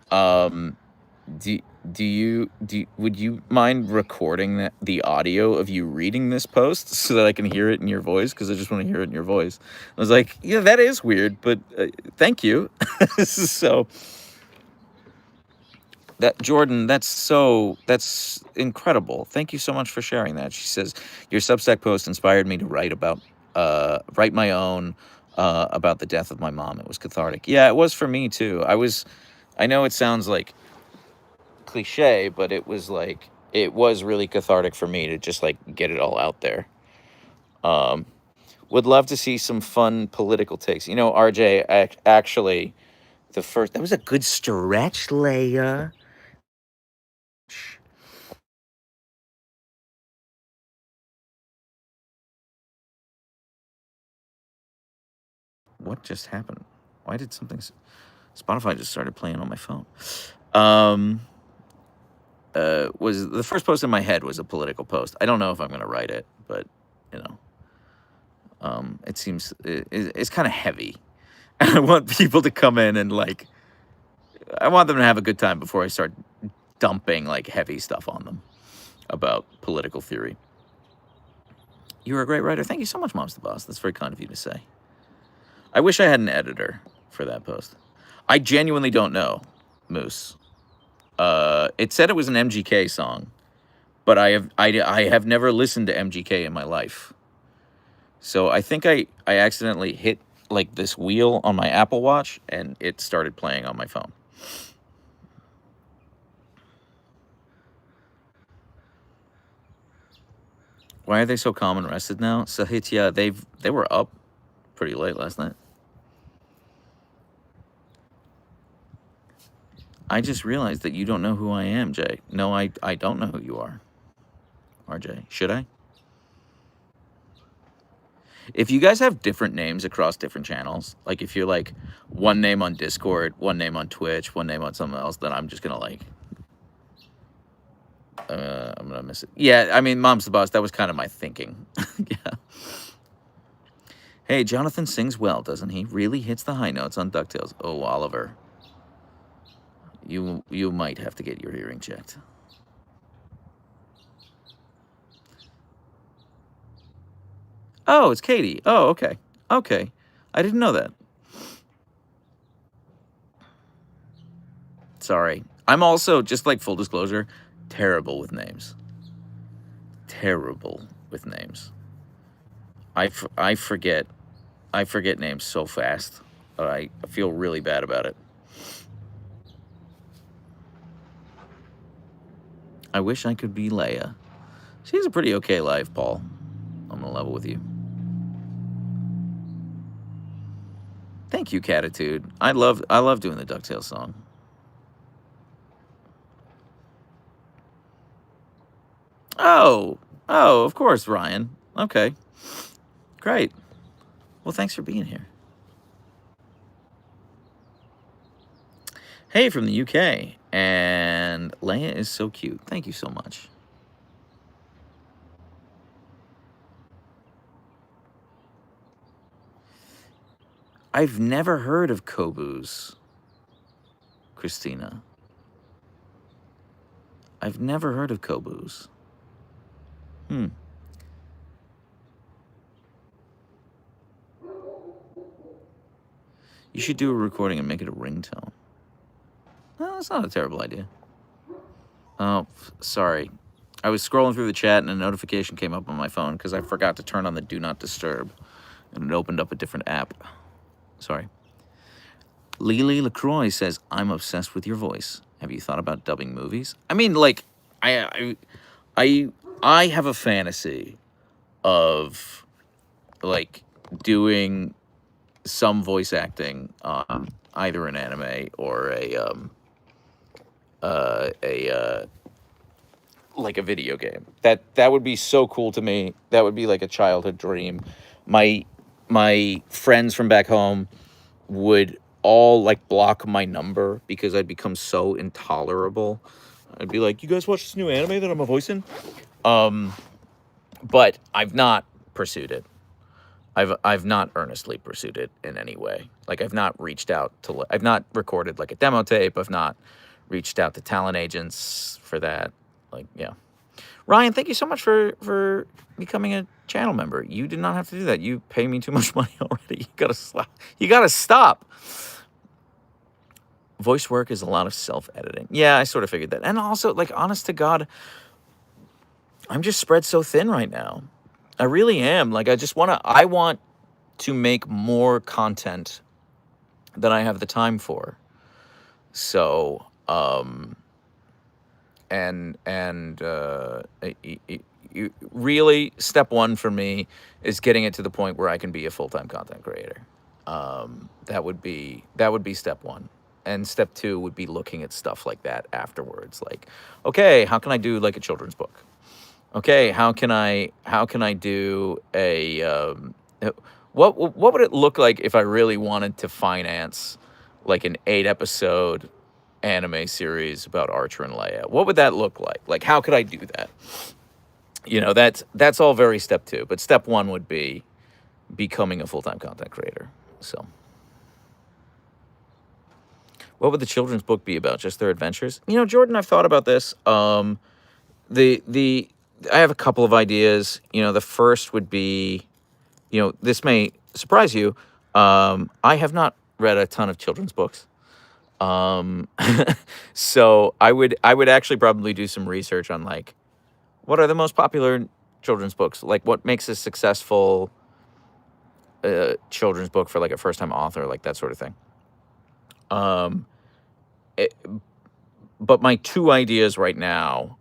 would you mind recording the audio of you reading this post so that I can hear it in your voice? Because I just want to hear it in your voice. I was like, yeah, that is weird, but thank you. So that Jordan, that's incredible. Thank you so much for sharing that. She says your Substack post inspired me to write my own about the death of my mom. It was cathartic. Yeah, it was for me too. I know it sounds like cliche, but it was really cathartic for me to just like get it all out there. Would love to see some fun political takes. RJ, actually, that was a good stretch, Leia. What just happened? Why did Spotify just started playing on my phone? Was the first post in my head was a political post. I don't know if I'm going to write it, but it seems it's kind of heavy. I want people to come in and I want them to have a good time before I start dumping like heavy stuff on them about political theory. You're a great writer. Thank you so much, Mom's the Boss. That's very kind of you to say. I wish I had an editor for that post. I genuinely don't know, Moose. It said it was an MGK song, but I have never listened to MGK in my life. So I think I accidentally hit like this wheel on my Apple Watch and it started playing on my phone. Why are they so calm and rested now? Sahitya, they were up pretty late last night. I just realized that you don't know who I am, Jay. No, I don't know who you are. RJ, should I? If you guys have different names across different channels, like if you're like one name on Discord, one name on Twitch, one name on something else, then I'm just gonna I'm gonna miss it. Yeah, I mean, Mom's the Boss. That was kind of my thinking. Yeah. Hey, Jonathan sings well, doesn't he? Really hits the high notes on DuckTales. Oh, Oliver, you might have to get your hearing checked. Oh, it's Katie. Oh, okay. Okay. I didn't know that. Sorry. I'm also, just like full disclosure, terrible with names. Terrible with names. I forget names so fast. I feel really bad about it. I wish I could be Leia. She has a pretty okay life, Paul. I'm gonna level with you. Thank you, Catitude. I love doing the DuckTales song. Oh, of course, Ryan. Okay, great. Well, thanks for being here. Hey, from the UK, and Leia is so cute. Thank you so much. I've never heard of Kobu's, Christina. I've never heard of Kobu's. You should do a recording and make it a ringtone. No, that's not a terrible idea. Oh, sorry. I was scrolling through the chat and a notification came up on my phone because I forgot to turn on the Do Not Disturb, and it opened up a different app. Sorry. Lily LaCroix says, I'm obsessed with your voice. Have you thought about dubbing movies? I mean, like, I, I have a fantasy of, like, doing some voice acting on either an anime or like a video game. That would be so cool to me. That would be like a childhood dream. My friends from back home would all like block my number because I'd become so intolerable. I'd be like, "You guys watch this new anime that I'm a voice in?" But I've not pursued it. I've not earnestly pursued it in any way. Like I've not reached out to. I've not recorded like a demo tape. I've not reached out to talent agents for that. Like, yeah. Ryan, thank you so much for becoming a channel member. You did not have to do that. You pay me too much money already. You gotta stop. You gotta stop. Voice work is a lot of self-editing. Yeah, I sort of figured that. And also, like, honest to God, I'm just spread so thin right now. I really am. Like, I want to make more content than I have the time for. So, really, step one for me is getting it to the point where I can be a full-time content creator. That would be step one. And step two would be looking at stuff like that afterwards. Like, okay, how can I do like a children's book? Okay, how can I do a what would it look like if I really wanted to finance like an 8-episode anime series about Archer and Leia? What would that look like? Like, how could I do that? You know, that's all very step two. But step one would be becoming a full-time content creator. So, what would the children's book be about? Just their adventures? You know, Jordan, I've thought about this. I have a couple of ideas. You know, the first would be, you know, this may surprise you. I have not read a ton of children's books. So I would actually probably do some research on like, what are the most popular children's books? Like what makes a successful children's book for like a first-time author, like that sort of thing. But my two ideas right now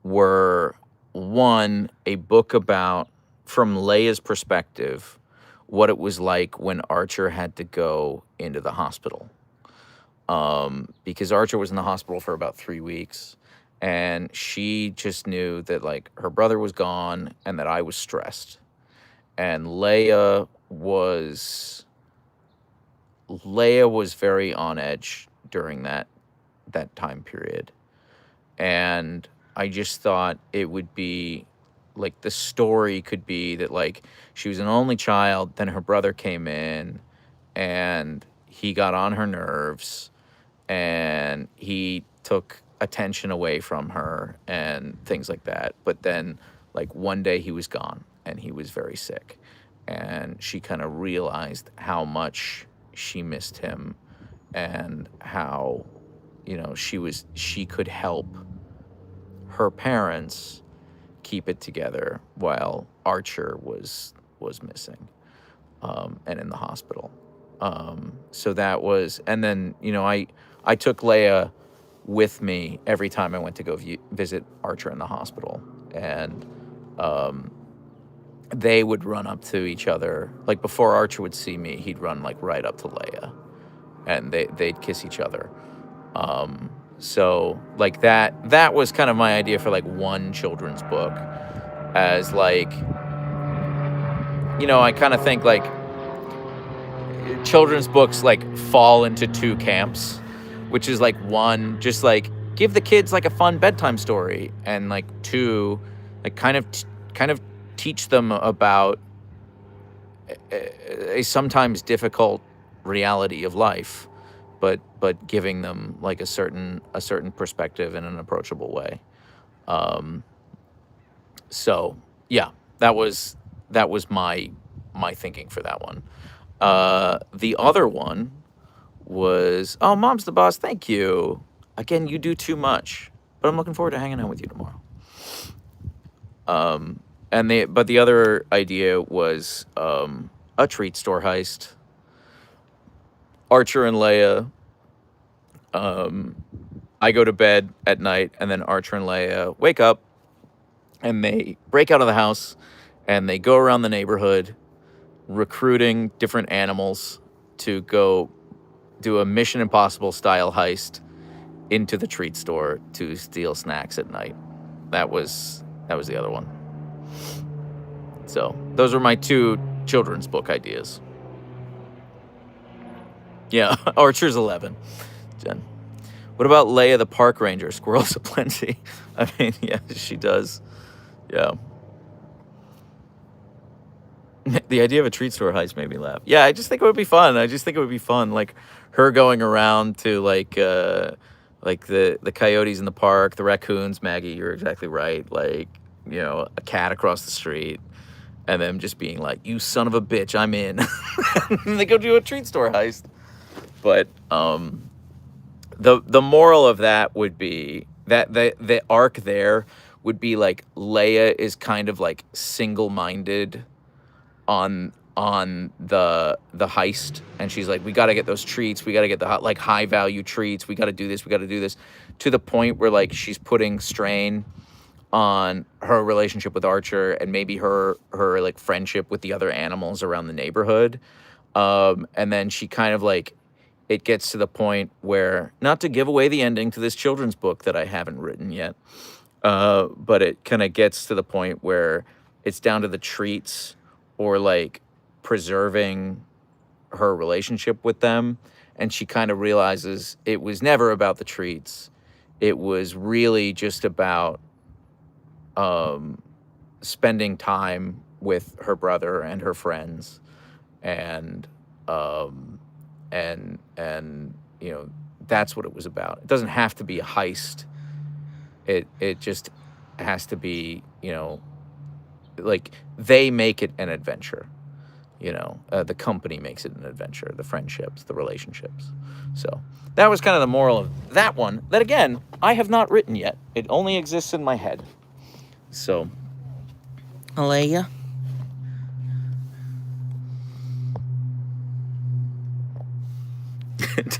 were, one, a book about, from Leia's perspective, what it was like when Archer had to go into the hospital. Because Archer was in the hospital for about 3 weeks, and she just knew that like her brother was gone and that I was stressed. And Leia was very on edge during that time period. And I just thought it would be like, the story could be that like she was an only child, then her brother came in and he got on her nerves and he took attention away from her and things like that. But then like one day he was gone and he was very sick, and she kind of realized how much she missed him and how, you know, she could help her parents keep it together while Archer was missing, and in the hospital. So that was, and then, you know, I took Leia with me every time I went to go visit Archer in the hospital, and they would run up to each other. Like before Archer would see me, he'd run like right up to Leia, and they'd kiss each other. So like that was kind of my idea for like one children's book, as like, you know, I kind of think like children's books like fall into two camps, which is like, one, just like give the kids like a fun bedtime story, and like two, like kind of teach them about a sometimes difficult reality of life, but giving them like a certain perspective in an approachable way. So yeah, that was my thinking for that one. The other one was, oh, Mom's the Boss, thank you. Again, you do too much, but I'm looking forward to hanging out with you tomorrow. But the other idea was a treat store heist. Archer and Leia. I go to bed at night, and then Archer and Leia wake up, and they break out of the house, and they go around the neighborhood, recruiting different animals to go do a Mission Impossible style heist into the treat store to steal snacks at night. That was the other one. So those are my 2 children's book ideas. Yeah, Archer's 11. Jen. What about Leia the park ranger? Squirrels aplenty. I mean, yeah, she does. Yeah. The idea of a treat store heist made me laugh. Yeah, I just think it would be fun. Like her going around to like the coyotes in the park, the raccoons. Maggie, you're exactly right. Like, you know, a cat across the street, and them just being like, "You son of a bitch, I'm in." And they go do a treat store heist. But the moral of that would be that the arc there would be like Leia is kind of like single-minded on the heist, and she's like, we got to get those treats, we got to get the like high value treats, we got to do this, to the point where like she's putting strain on her relationship with Archer, and maybe her like friendship with the other animals around the neighborhood. And then she kind of like, it gets to the point where, not to give away the ending to this children's book that I haven't written yet, but it kind of gets to the point where it's down to the treats or like preserving her relationship with them. And she kind of realizes it was never about the treats. It was really just about spending time with her brother and her friends, and you know, that's what it was about. It doesn't have to be a heist. It just has to be, you know, like they make it an adventure. You know, the company makes it an adventure, the friendships, the relationships. So that was kind of the moral of that one, that again, I have not written yet. It only exists in my head. So, Leia.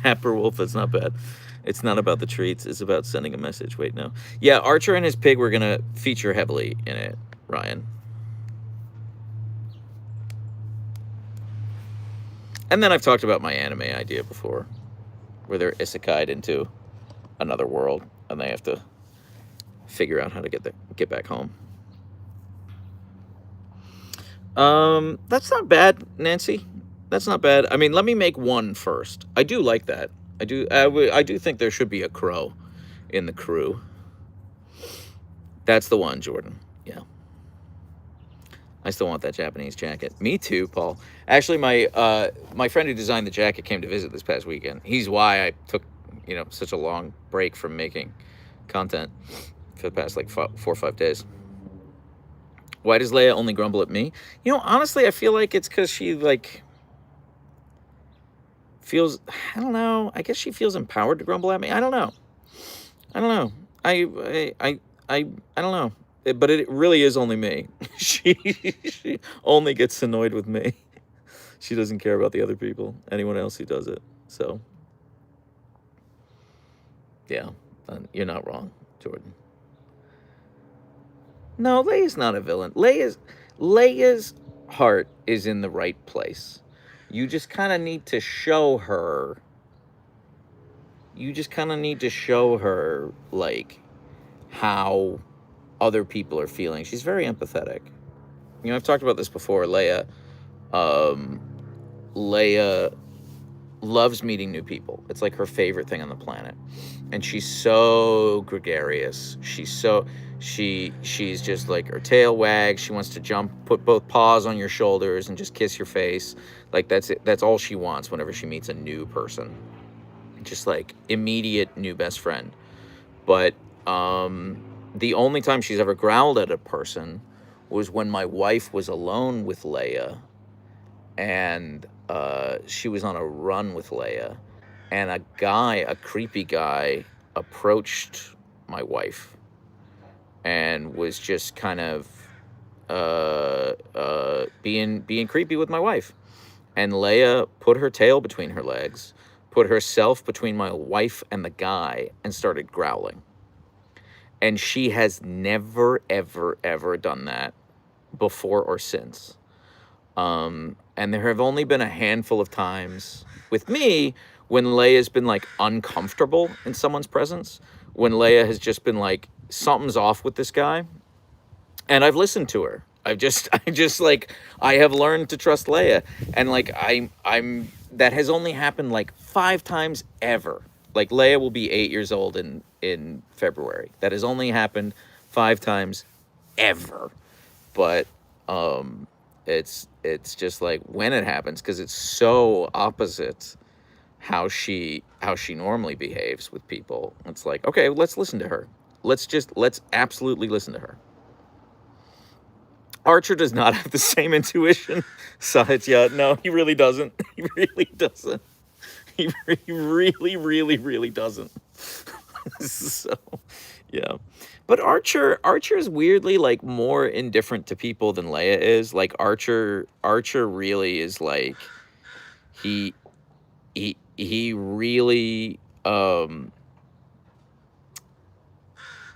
Dapper Wolf, that's not bad. It's not about the treats, it's about sending a message. Wait, no. Yeah, Archer and his pig were going to feature heavily in it, Ryan. And then I've talked about my anime idea before, where they're isekai'd into another world, and they have to figure out how to get back home. That's not bad, Nancy. That's not bad. I mean, let me make one first. I do like that. I do think there should be a crow in the crew. That's the one, Jordan. Yeah. I still want that Japanese jacket. Me too, Paul. Actually, my friend who designed the jacket came to visit this past weekend. He's why I took, you know, such a long break from making content for the past like 4 or 5 days. Why does Leia only grumble at me? You know, honestly, I feel like it's because she like feels, I don't know. I guess she feels empowered to grumble at me. I don't know. I don't know. But it really is only me. She only gets annoyed with me. She doesn't care about the other people, anyone else who does it. So, yeah, you're not wrong, Jordan. No, Leia's not a villain. Leia's heart is in the right place. You just kind of need to show her. Like, how other people are feeling. She's very empathetic. You know, I've talked about this before. Leia loves meeting new people. It's like her favorite thing on the planet. And she's so gregarious. She's just like, her tail wags. She wants to jump, put both paws on your shoulders and just kiss your face. Like, that's it. That's all she wants whenever she meets a new person. Just like immediate new best friend. But the only time she's ever growled at a person was when my wife was alone with Leia, and she was on a run with Leia, and a creepy guy, approached my wife and was just kind of being creepy with my wife. And Leia put her tail between her legs, put herself between my wife and the guy, and started growling. And she has never, ever, ever done that before or since. And there have only been a handful of times with me when Leia's been like uncomfortable in someone's presence, when Leia has just been like, something's off with this guy. And I've listened to her. I have learned to trust Leia. And like, that has only happened like 5 times ever. Like Leia will be 8 years old in February. That has only happened 5 times ever. But, it's just like when it happens, because it's so opposite how she normally behaves with people. It's like, okay, let's listen to her. Let's absolutely listen to her. Archer does not have the same intuition. Satya, no, he really doesn't. He really doesn't. He really, really, really doesn't. So, yeah. But Archer is weirdly like more indifferent to people than Leia is. Like Archer really is like he really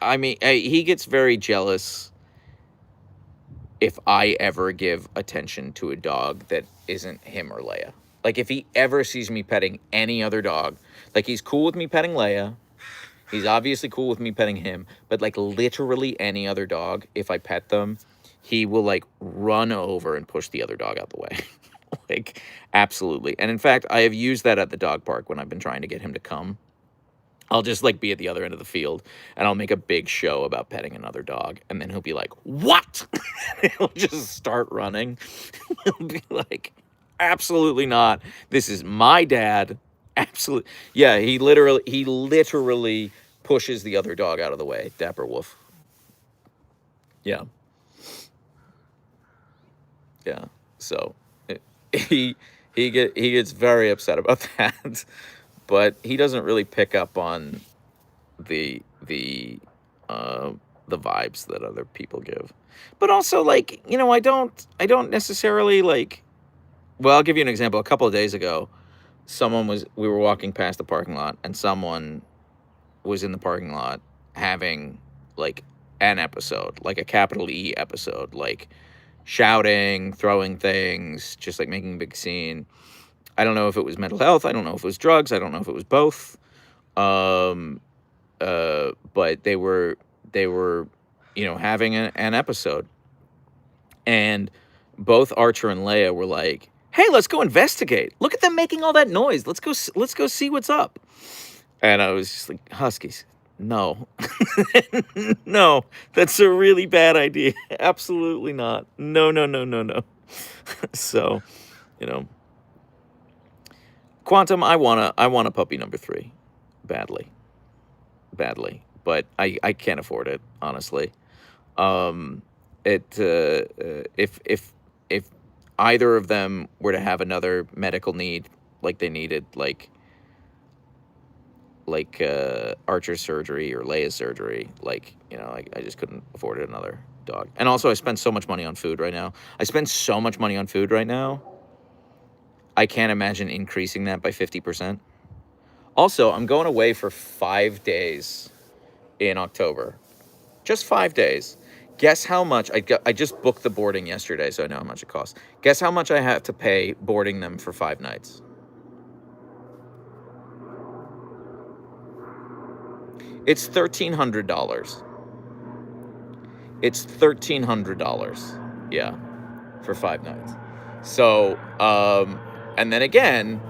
I mean, he gets very jealous if I ever give attention to a dog that isn't him or Leia. Like if he ever sees me petting any other dog, like he's cool with me petting Leia. He's obviously cool with me petting him, but like literally any other dog, if I pet them, he will like run over and push the other dog out the way. Like absolutely. And in fact, I have used that at the dog park when I've been trying to get him to come. I'll just like be at the other end of the field and I'll make a big show about petting another dog. And then he'll be like, what? He'll just start running. He'll be like, absolutely not. This is my dad. Absolutely. Yeah, he literally pushes the other dog out of the way. Dapper Wolf. Yeah. Yeah. So he gets very upset about that. But he doesn't really pick up on the vibes that other people give. But also, like, you know, I don't necessarily like. Well, I'll give you an example. A couple of days ago, we were walking past the parking lot, and someone was in the parking lot having like an episode, like a capital E episode, like shouting, throwing things, just like making a big scene. I don't know if it was mental health. I don't know if it was drugs. I don't know if it was both. But they were, you know, having an episode, and both Archer and Leia were like, "Hey, let's go investigate. Look at them making all that noise. Let's go see what's up." And I was just like, "Huskies, no, no, that's a really bad idea. Absolutely not. No, no, no, no, no." So, you know, Quantum, I want a puppy number 3, badly, but I can't afford it, honestly. If either of them were to have another medical need, like they needed, like Archer's surgery or Leia's surgery, like, you know, I just couldn't afford another dog. And also, I spend so much money on food right now. I can't imagine increasing that by 50%. Also, I'm going away for 5 days in October. Just 5 days. Guess how much I just booked the boarding yesterday, so I know how much it costs. Guess how much I have to pay boarding them for 5 nights. It's $1,300. It's $1,300. Yeah, for 5 nights. So, and then again,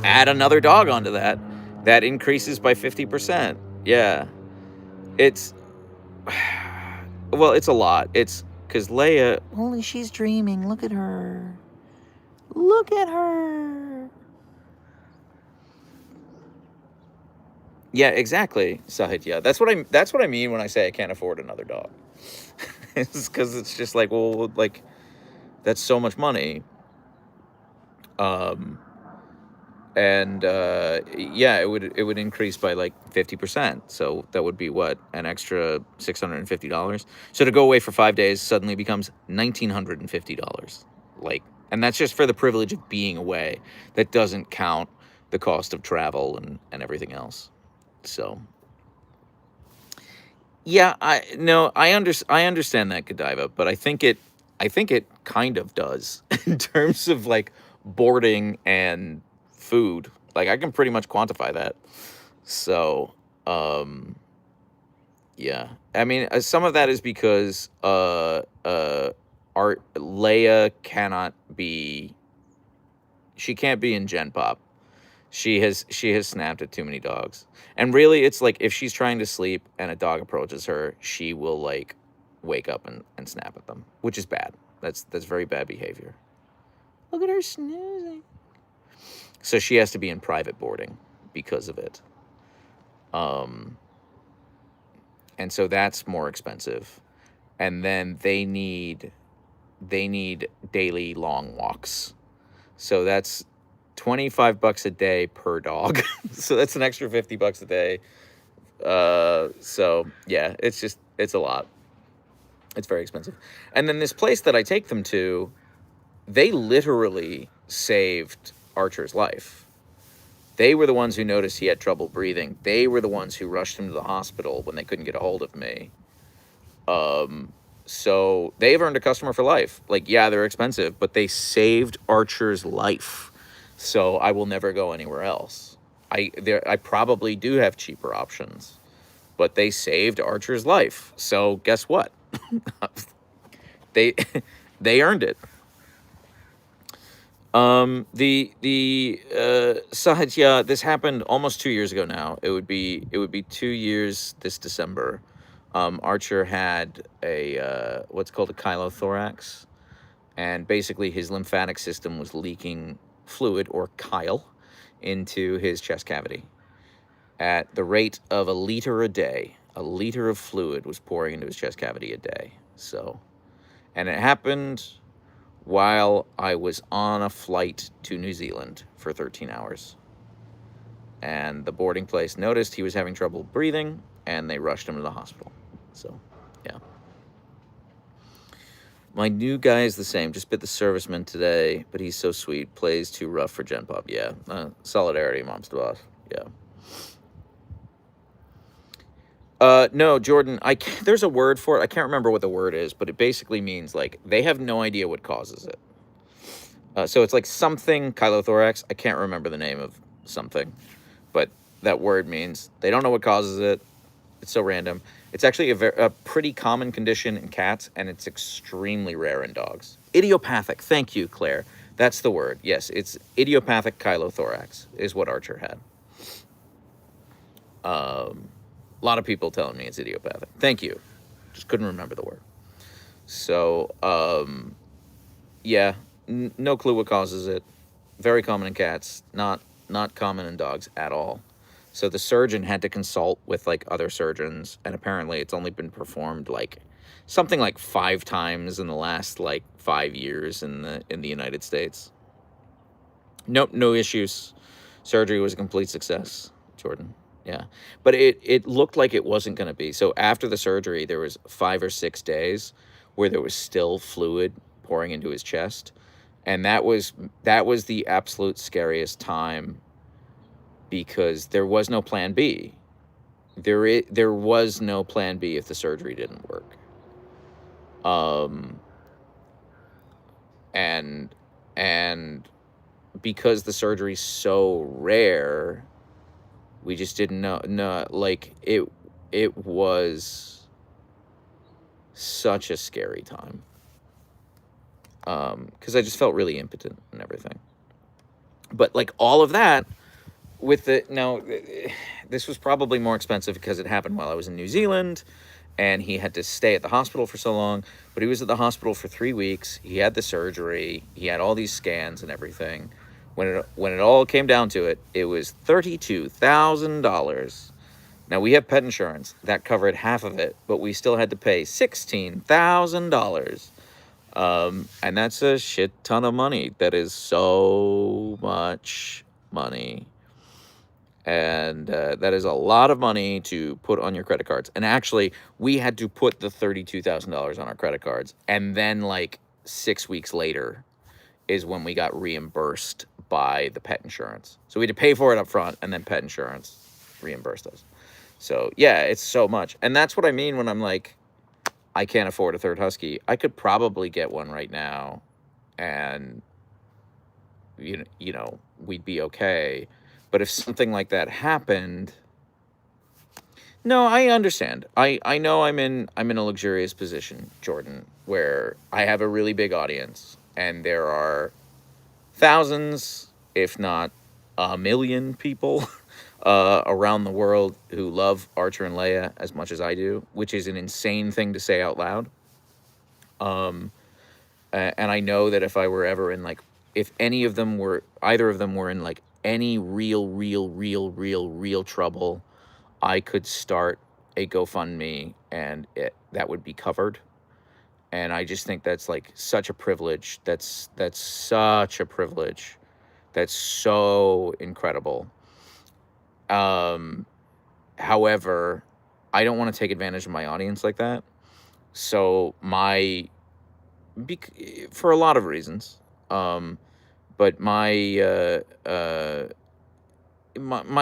add another dog onto that. That increases by 50%. Yeah. It's well, it's a lot. It's because Leia, only she's dreaming. Look at her. Look at her. Yeah, exactly, Sahitya. That's what I mean when I say I can't afford another dog. It's because it's just like, well, like that's so much money. and yeah, it would increase by like 50%. So that would be what, an extra $650. So to go away for 5 days suddenly becomes $1,950. Like, and that's just for the privilege of being away. That doesn't count the cost of travel and everything else. So yeah, I understand that, Godiva, but I think it kind of does in terms of like boarding and food. Like I can pretty much quantify that. So, um yeah. I mean, some of that is because our Leia cannot be she can't be in Gen Pop. She has snapped at too many dogs. And really it's like if she's trying to sleep and a dog approaches her, she will like wake up and snap at them, which is bad. That's very bad behavior. Look at her snoozing. So she has to be in private boarding because of it. Um and so that's more expensive. And then they need daily long walks. So that's $25 a day per dog. So that's an extra $50 a day. So yeah, it's a lot. It's very expensive. And then this place that I take them to, they literally saved Archer's life. They were the ones who noticed he had trouble breathing. They were the ones who rushed him to the hospital when they couldn't get a hold of me. So they've earned a customer for life. Like, yeah, they're expensive, but they saved Archer's life. So I will never go anywhere else. I probably do have cheaper options, but they saved Archer's life. So guess what? they they earned it. Sahaj, this happened almost 2 years ago now. It would be 2 years this December. Archer had a what's called a chylothorax, and basically his lymphatic system was leaking fluid or chyle into his chest cavity at the rate of a liter a day. A liter of fluid was pouring into his chest cavity a day. So, and it happened while I was on a flight to New Zealand for 13 hours. And the boarding place noticed he was having trouble breathing, and they rushed him to the hospital. So, yeah. My new guy is the same. Just bit the serviceman today, but he's so sweet. Plays too rough for Gen Pop. Yeah. Solidarity, mom's the boss. Yeah. No, Jordan, there's a word for it. I can't remember what the word is, but it basically means like they have no idea what causes it. So it's like something chylothorax. I can't remember the name of something, but that word means they don't know what causes it. It's so random. It's actually a pretty common condition in cats, and it's extremely rare in dogs. Idiopathic. Thank you, Claire. That's the word. Yes, it's idiopathic chylothorax is what Archer had. A lot of people telling me it's idiopathic. Thank you. Just couldn't remember the word. So, yeah, no clue what causes it. Very common in cats, not common in dogs at all. So the surgeon had to consult with like other surgeons, and apparently it's only been performed like something like 5 times in the last like 5 years in the United States. Nope, no issues. Surgery was a complete success, Jordan. Yeah, but it looked like it wasn't going to be. So after the surgery, there was 5 or 6 days where there was still fluid pouring into his chest, and that was the absolute scariest time, because there was no plan B. There was no plan B if the surgery didn't work. And because the surgery's so rare, we just didn't know. No, like it was such a scary time. Because I just felt really impotent and everything. But like all of that with this was probably more expensive because it happened while I was in New Zealand, and he had to stay at the hospital for so long. But he was at the hospital for 3 weeks. He had the surgery. He had all these scans and everything. When it all came down to it, it was $32,000. Now, we have pet insurance. That covered half of it, but we still had to pay $16,000. And that's a shit ton of money. That is so much money. And that is a lot of money to put on your credit cards. And actually, we had to put the $32,000 on our credit cards. And then, like, 6 weeks later is when we got reimbursed by the pet insurance. So we had to pay for it up front, and then pet insurance reimbursed us. So, yeah, it's so much. And that's what I mean when I'm like, I can't afford a third husky. I could probably get one right now, and, you know, we'd be okay. But if something like that happened, no, I understand. I know I'm in a luxurious position, Jordan, where I have a really big audience, and there are thousands, if not a million people around the world who love Archer and Leia as much as I do, which is an insane thing to say out loud. And I know that if I were ever in, like, if either of them were in, like, any real trouble, I could start a GoFundMe and that would be covered. And I just think that's, like, such a privilege. That's such a privilege. That's so incredible. However, I don't want to take advantage of my audience like that. So for a lot of reasons, but my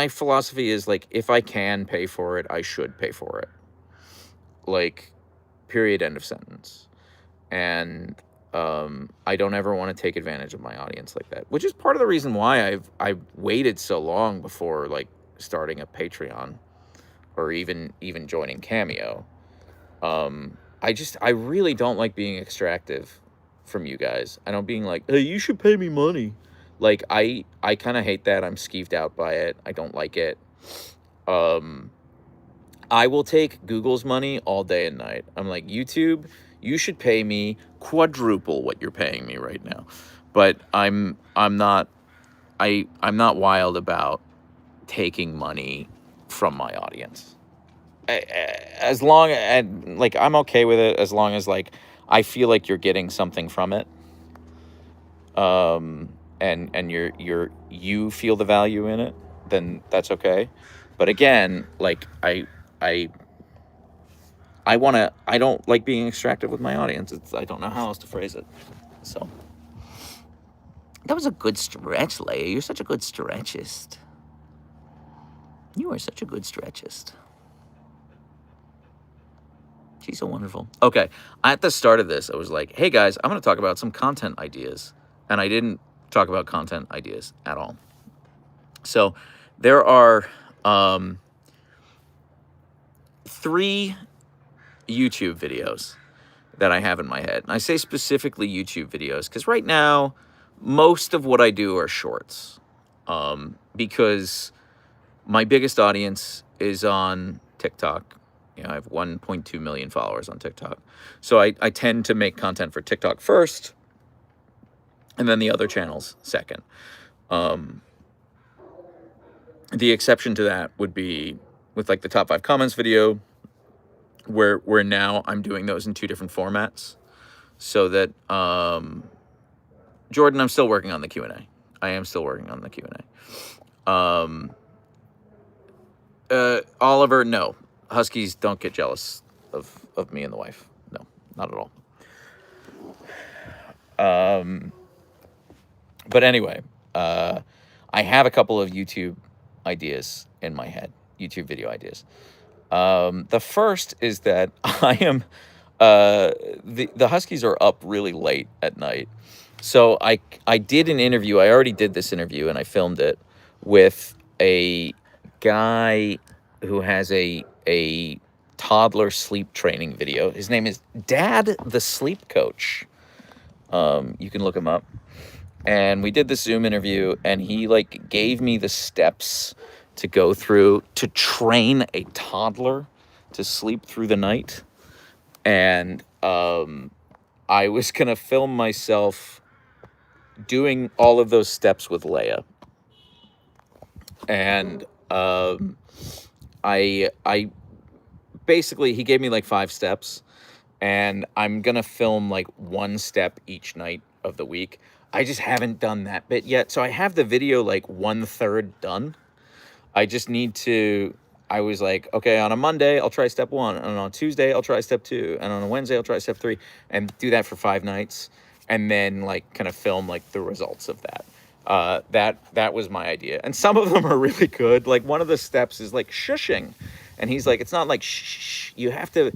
philosophy is, like, if I can pay for it, I should pay for it. Like, period, end of sentence. And I don't ever want to take advantage of my audience like that, which is part of the reason why I've waited so long before, like, starting a Patreon or even joining Cameo. I really don't like being extractive from you guys. I don't being like, hey, you should pay me money. Like, I kind of hate that. I'm skeeved out by it. I don't like it. I will take Google's money all day and night. I'm like, YouTube, you should pay me quadruple what you're paying me right now. But I'm not wild about taking money from my audience. As long as, like, I'm okay with it as long as, like, I feel like you're getting something from it. And you feel the value in it, then that's okay. But again, like, I don't like being extractive with my audience. I don't know how else to phrase it. So that was a good stretch, Leia. You're such a good stretchist. You are such a good stretchist. She's so wonderful. Okay, at the start of this, I was like, hey guys, I'm going to talk about some content ideas. And I didn't talk about content ideas at all. So there are 3 YouTube videos that I have in my head. And I say specifically YouTube videos because right now, most of what I do are shorts. Because my biggest audience is on TikTok. You know, I have 1.2 million followers on TikTok. So I tend to make content for TikTok first, and then the other channels second. The exception to that would be with, like, the top 5 comments video, where now I'm doing those in 2 different formats. So that, Jordan, I'm still working on the Q&A. I am still working on the Q&A. Oliver, no. Huskies don't get jealous of me and the wife. No, not at all. But anyway, I have a couple of YouTube ideas in my head, YouTube video ideas. The first is that I am, the Huskies are up really late at night. So I did an interview. I already did this interview and I filmed it with a guy who has a toddler sleep training video. His name is Dad the Sleep Coach. You can look him up. And we did the Zoom interview, and he, like, gave me the steps to go through to train a toddler to sleep through the night. And I was going to film myself doing all of those steps with Leia. And I basically, he gave me, like, 5 steps, and I'm going to film, like, 1 step each night of the week. I just haven't done that bit yet. So I have the video like 1/3 done. I just need to, I was like, okay, on a Monday, I'll try step 1. And on a Tuesday, I'll try step 2. And on a Wednesday, I'll try step 3. And do that for 5 nights. And then like kind of film like the results of that. That was my idea. And some of them are really good. Like one of the steps is like shushing. And he's like, it's not like shh. You have to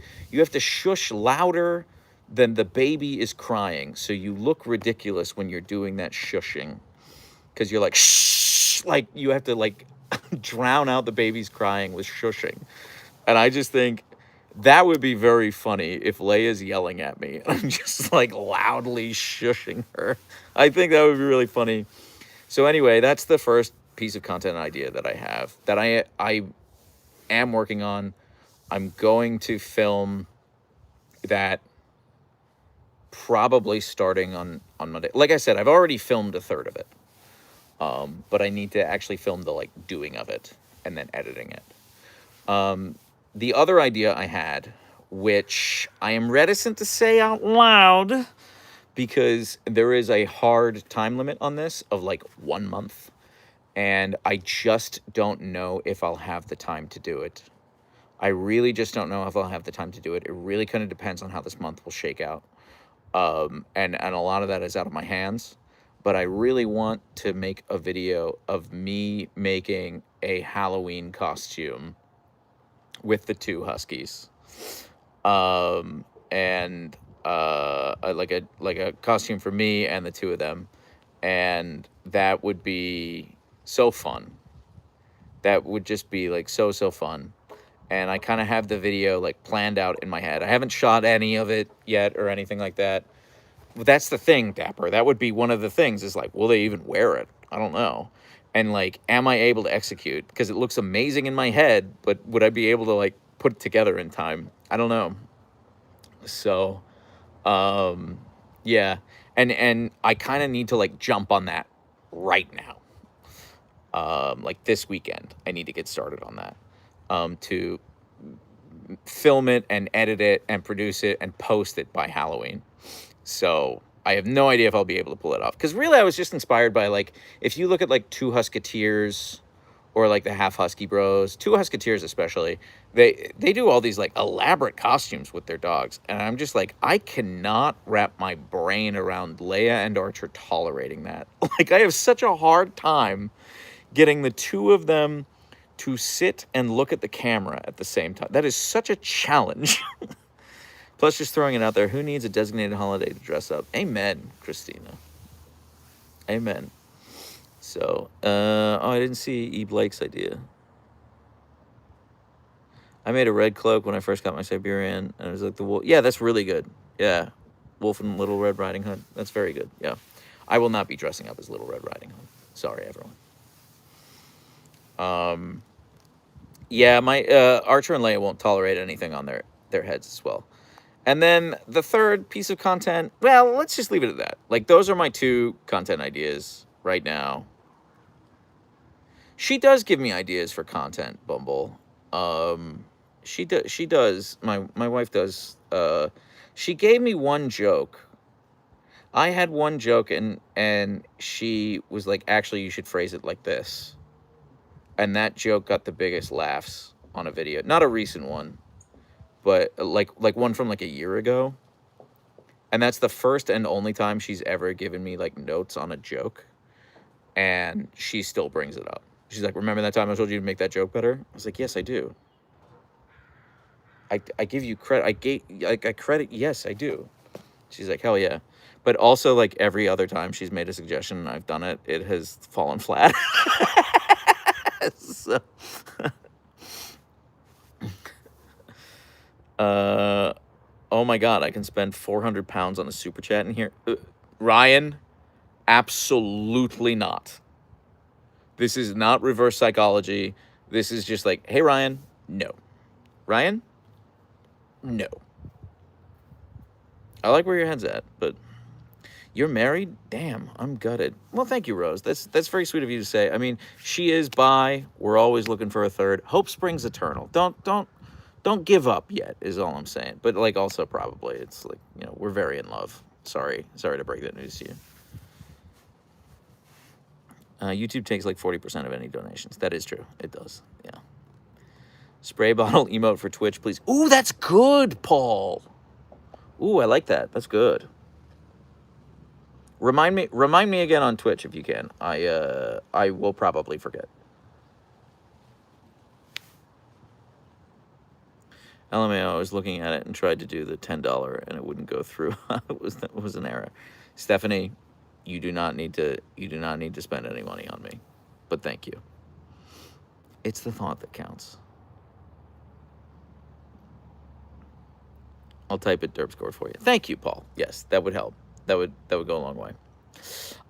shush louder than the baby is crying. So you look ridiculous when you're doing that shushing. Because you're like, shh. Like you have to like drown out the baby's crying with shushing. And I just think that would be very funny if Leia's yelling at me and I'm just like loudly shushing her. I think that would be really funny. So anyway, that's the first piece of content idea that I have that I am working on. I'm going to film that probably starting on Monday. Like I said, I've already filmed 1/3 of it. But I need to actually film the like doing of it and then editing it. The other idea I had, which I am reticent to say out loud because there is a hard time limit on this of like 1 month. And I just don't know if I'll have the time to do it. I really just don't know if I'll have the time to do it. It really kind of depends on how this month will shake out. And a lot of that is out of my hands. But I really want to make a video of me making a Halloween costume with the 2 Huskies. And like a costume for me and the 2 of them. And that would be so fun. That would just be like so fun. And I kind of have the video like planned out in my head. I haven't shot any of it yet or anything like that. But that's the thing, Dapper. That would be one of the things is like, will they even wear it? I don't know. And like, am I able to execute? Because it looks amazing in my head, but would I be able to like put it together in time? I don't know. So, yeah. And I kind of need to like jump on that right now. Like this weekend, I need to get started on that. To film it and edit it and produce it and post it by Halloween. So I have no idea if I'll be able to pull it off. Because really, I was just inspired by, like, if you look at, like, 2 Husketeers or, like, the Half Husky Bros, 2 Husketeers especially, they do all these, like, elaborate costumes with their dogs. And I'm just like, I cannot wrap my brain around Leia and Archer tolerating that. Like, I have such a hard time getting the 2 of them to sit and look at the camera at the same time. That is such a challenge. Plus, just throwing it out there, who needs a designated holiday to dress up? Amen, Christina. Amen. So, oh, I didn't see E. Blake's idea. I made a red cloak when I first got my Siberian, and it was like the wolf. Yeah, that's really good. Yeah, Wolf and Little Red Riding Hood. That's very good. Yeah, I will not be dressing up as Little Red Riding Hood. Sorry, everyone. Yeah, my Archer and Leia won't tolerate anything on their heads as well. And then the third piece of content, well, let's just leave it at that. Like, those are my 2 content ideas right now. She does give me ideas for content, Bumble. She does. My wife does. She gave me one joke. I had one joke, and she was like, actually, you should phrase it like this. And that joke got the biggest laughs on a video. Not a recent one, but like one from like a year ago. And that's the first and only time she's ever given me like notes on a joke. And she still brings it up. She's like, remember that time I told you to make that joke better? I was like, yes, I do. I give you credit. I credit. Yes, I do. She's like, hell yeah. But also, like, every other time she's made a suggestion and I've done it, it has fallen flat. So, oh my God, I can spend 400 pounds on a super chat in here. Ryan, absolutely not. This is not reverse psychology. This is just like, hey, Ryan, no. Ryan, no. I like where your head's at, but you're married? Damn, I'm gutted. Well, thank you, Rose. That's very sweet of you to say. I mean, she is bi. We're always looking for a third. Hope springs eternal. Don't give up yet, is all I'm saying. But like, also probably it's like, you know, we're very in love. Sorry to break that news to you. YouTube takes like 40% of any donations. That is true. It does. Yeah. Spray bottle emote for Twitch, please. Ooh, that's good, Paul. Ooh, I like that. That's good. Remind me again on Twitch if you can. I will probably forget. LMAO, I was looking at it and tried to do the $10 and it wouldn't go through. It was an error. Stephanie, you do not need to spend any money on me. But thank you. It's the thought that counts. I'll type it derp score for you. Thank you, Paul. Yes, that would help. That would go a long way.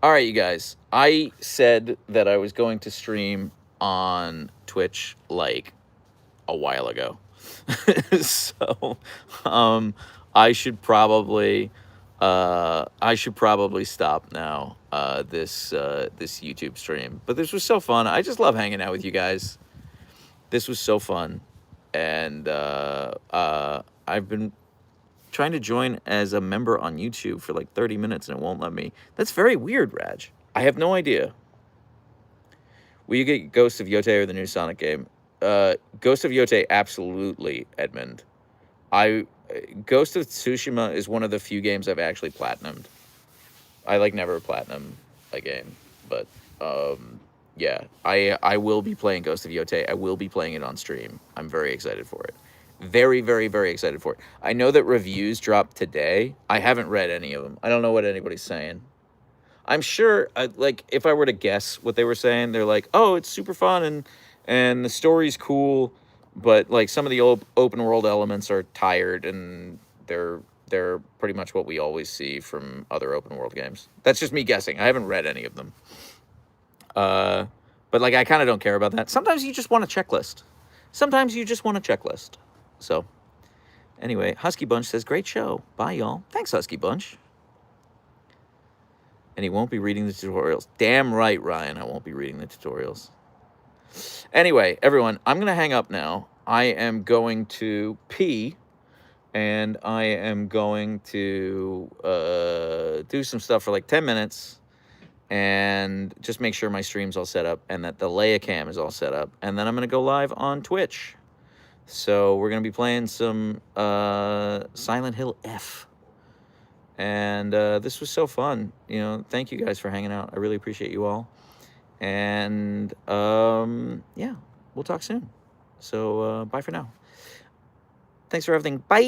All right, you guys. I said that I was going to stream on Twitch like a while ago. So I should probably stop now this YouTube stream. But this was so fun. I just love hanging out with you guys. This was so fun. And I've been trying to join as a member on YouTube for like 30 minutes and it won't let me. That's very weird, Raj. I have no idea. Will you get Ghost of Yote or the new Sonic game? Ghost of Yote, absolutely, Edmund. Ghost of Tsushima is one of the few games I've actually platinumed. I like never platinum a game, but yeah, I will be playing Ghost of Yote. I will be playing it on stream. I'm very excited for it. Very, very, very excited for it. I know that reviews dropped today. I haven't read any of them. I don't know what anybody's saying. I'm sure, like, if I were to guess what they were saying, they're like, oh, it's super fun and the story's cool, but like some of the open world elements are tired and they're pretty much what we always see from other open world games. That's just me guessing. I haven't read any of them. But like, I kind of don't care about that. Sometimes you just want a checklist. Sometimes you just want a checklist. So anyway, Husky Bunch says, great show. Bye, y'all. Thanks, Husky Bunch. And he won't be reading the tutorials. Damn right, Ryan, I won't be reading the tutorials. Anyway, everyone, I'm going to hang up now. I am going to pee, and I am going to do some stuff for like 10 minutes, and just make sure my stream's all set up, and that the Leia cam is all set up, and then I'm going to go live on Twitch. So we're going to be playing some Silent Hill F. And this was so fun. You know, thank you guys for hanging out. I really appreciate you all. And yeah, we'll talk soon. So bye for now. Thanks for everything. Bye.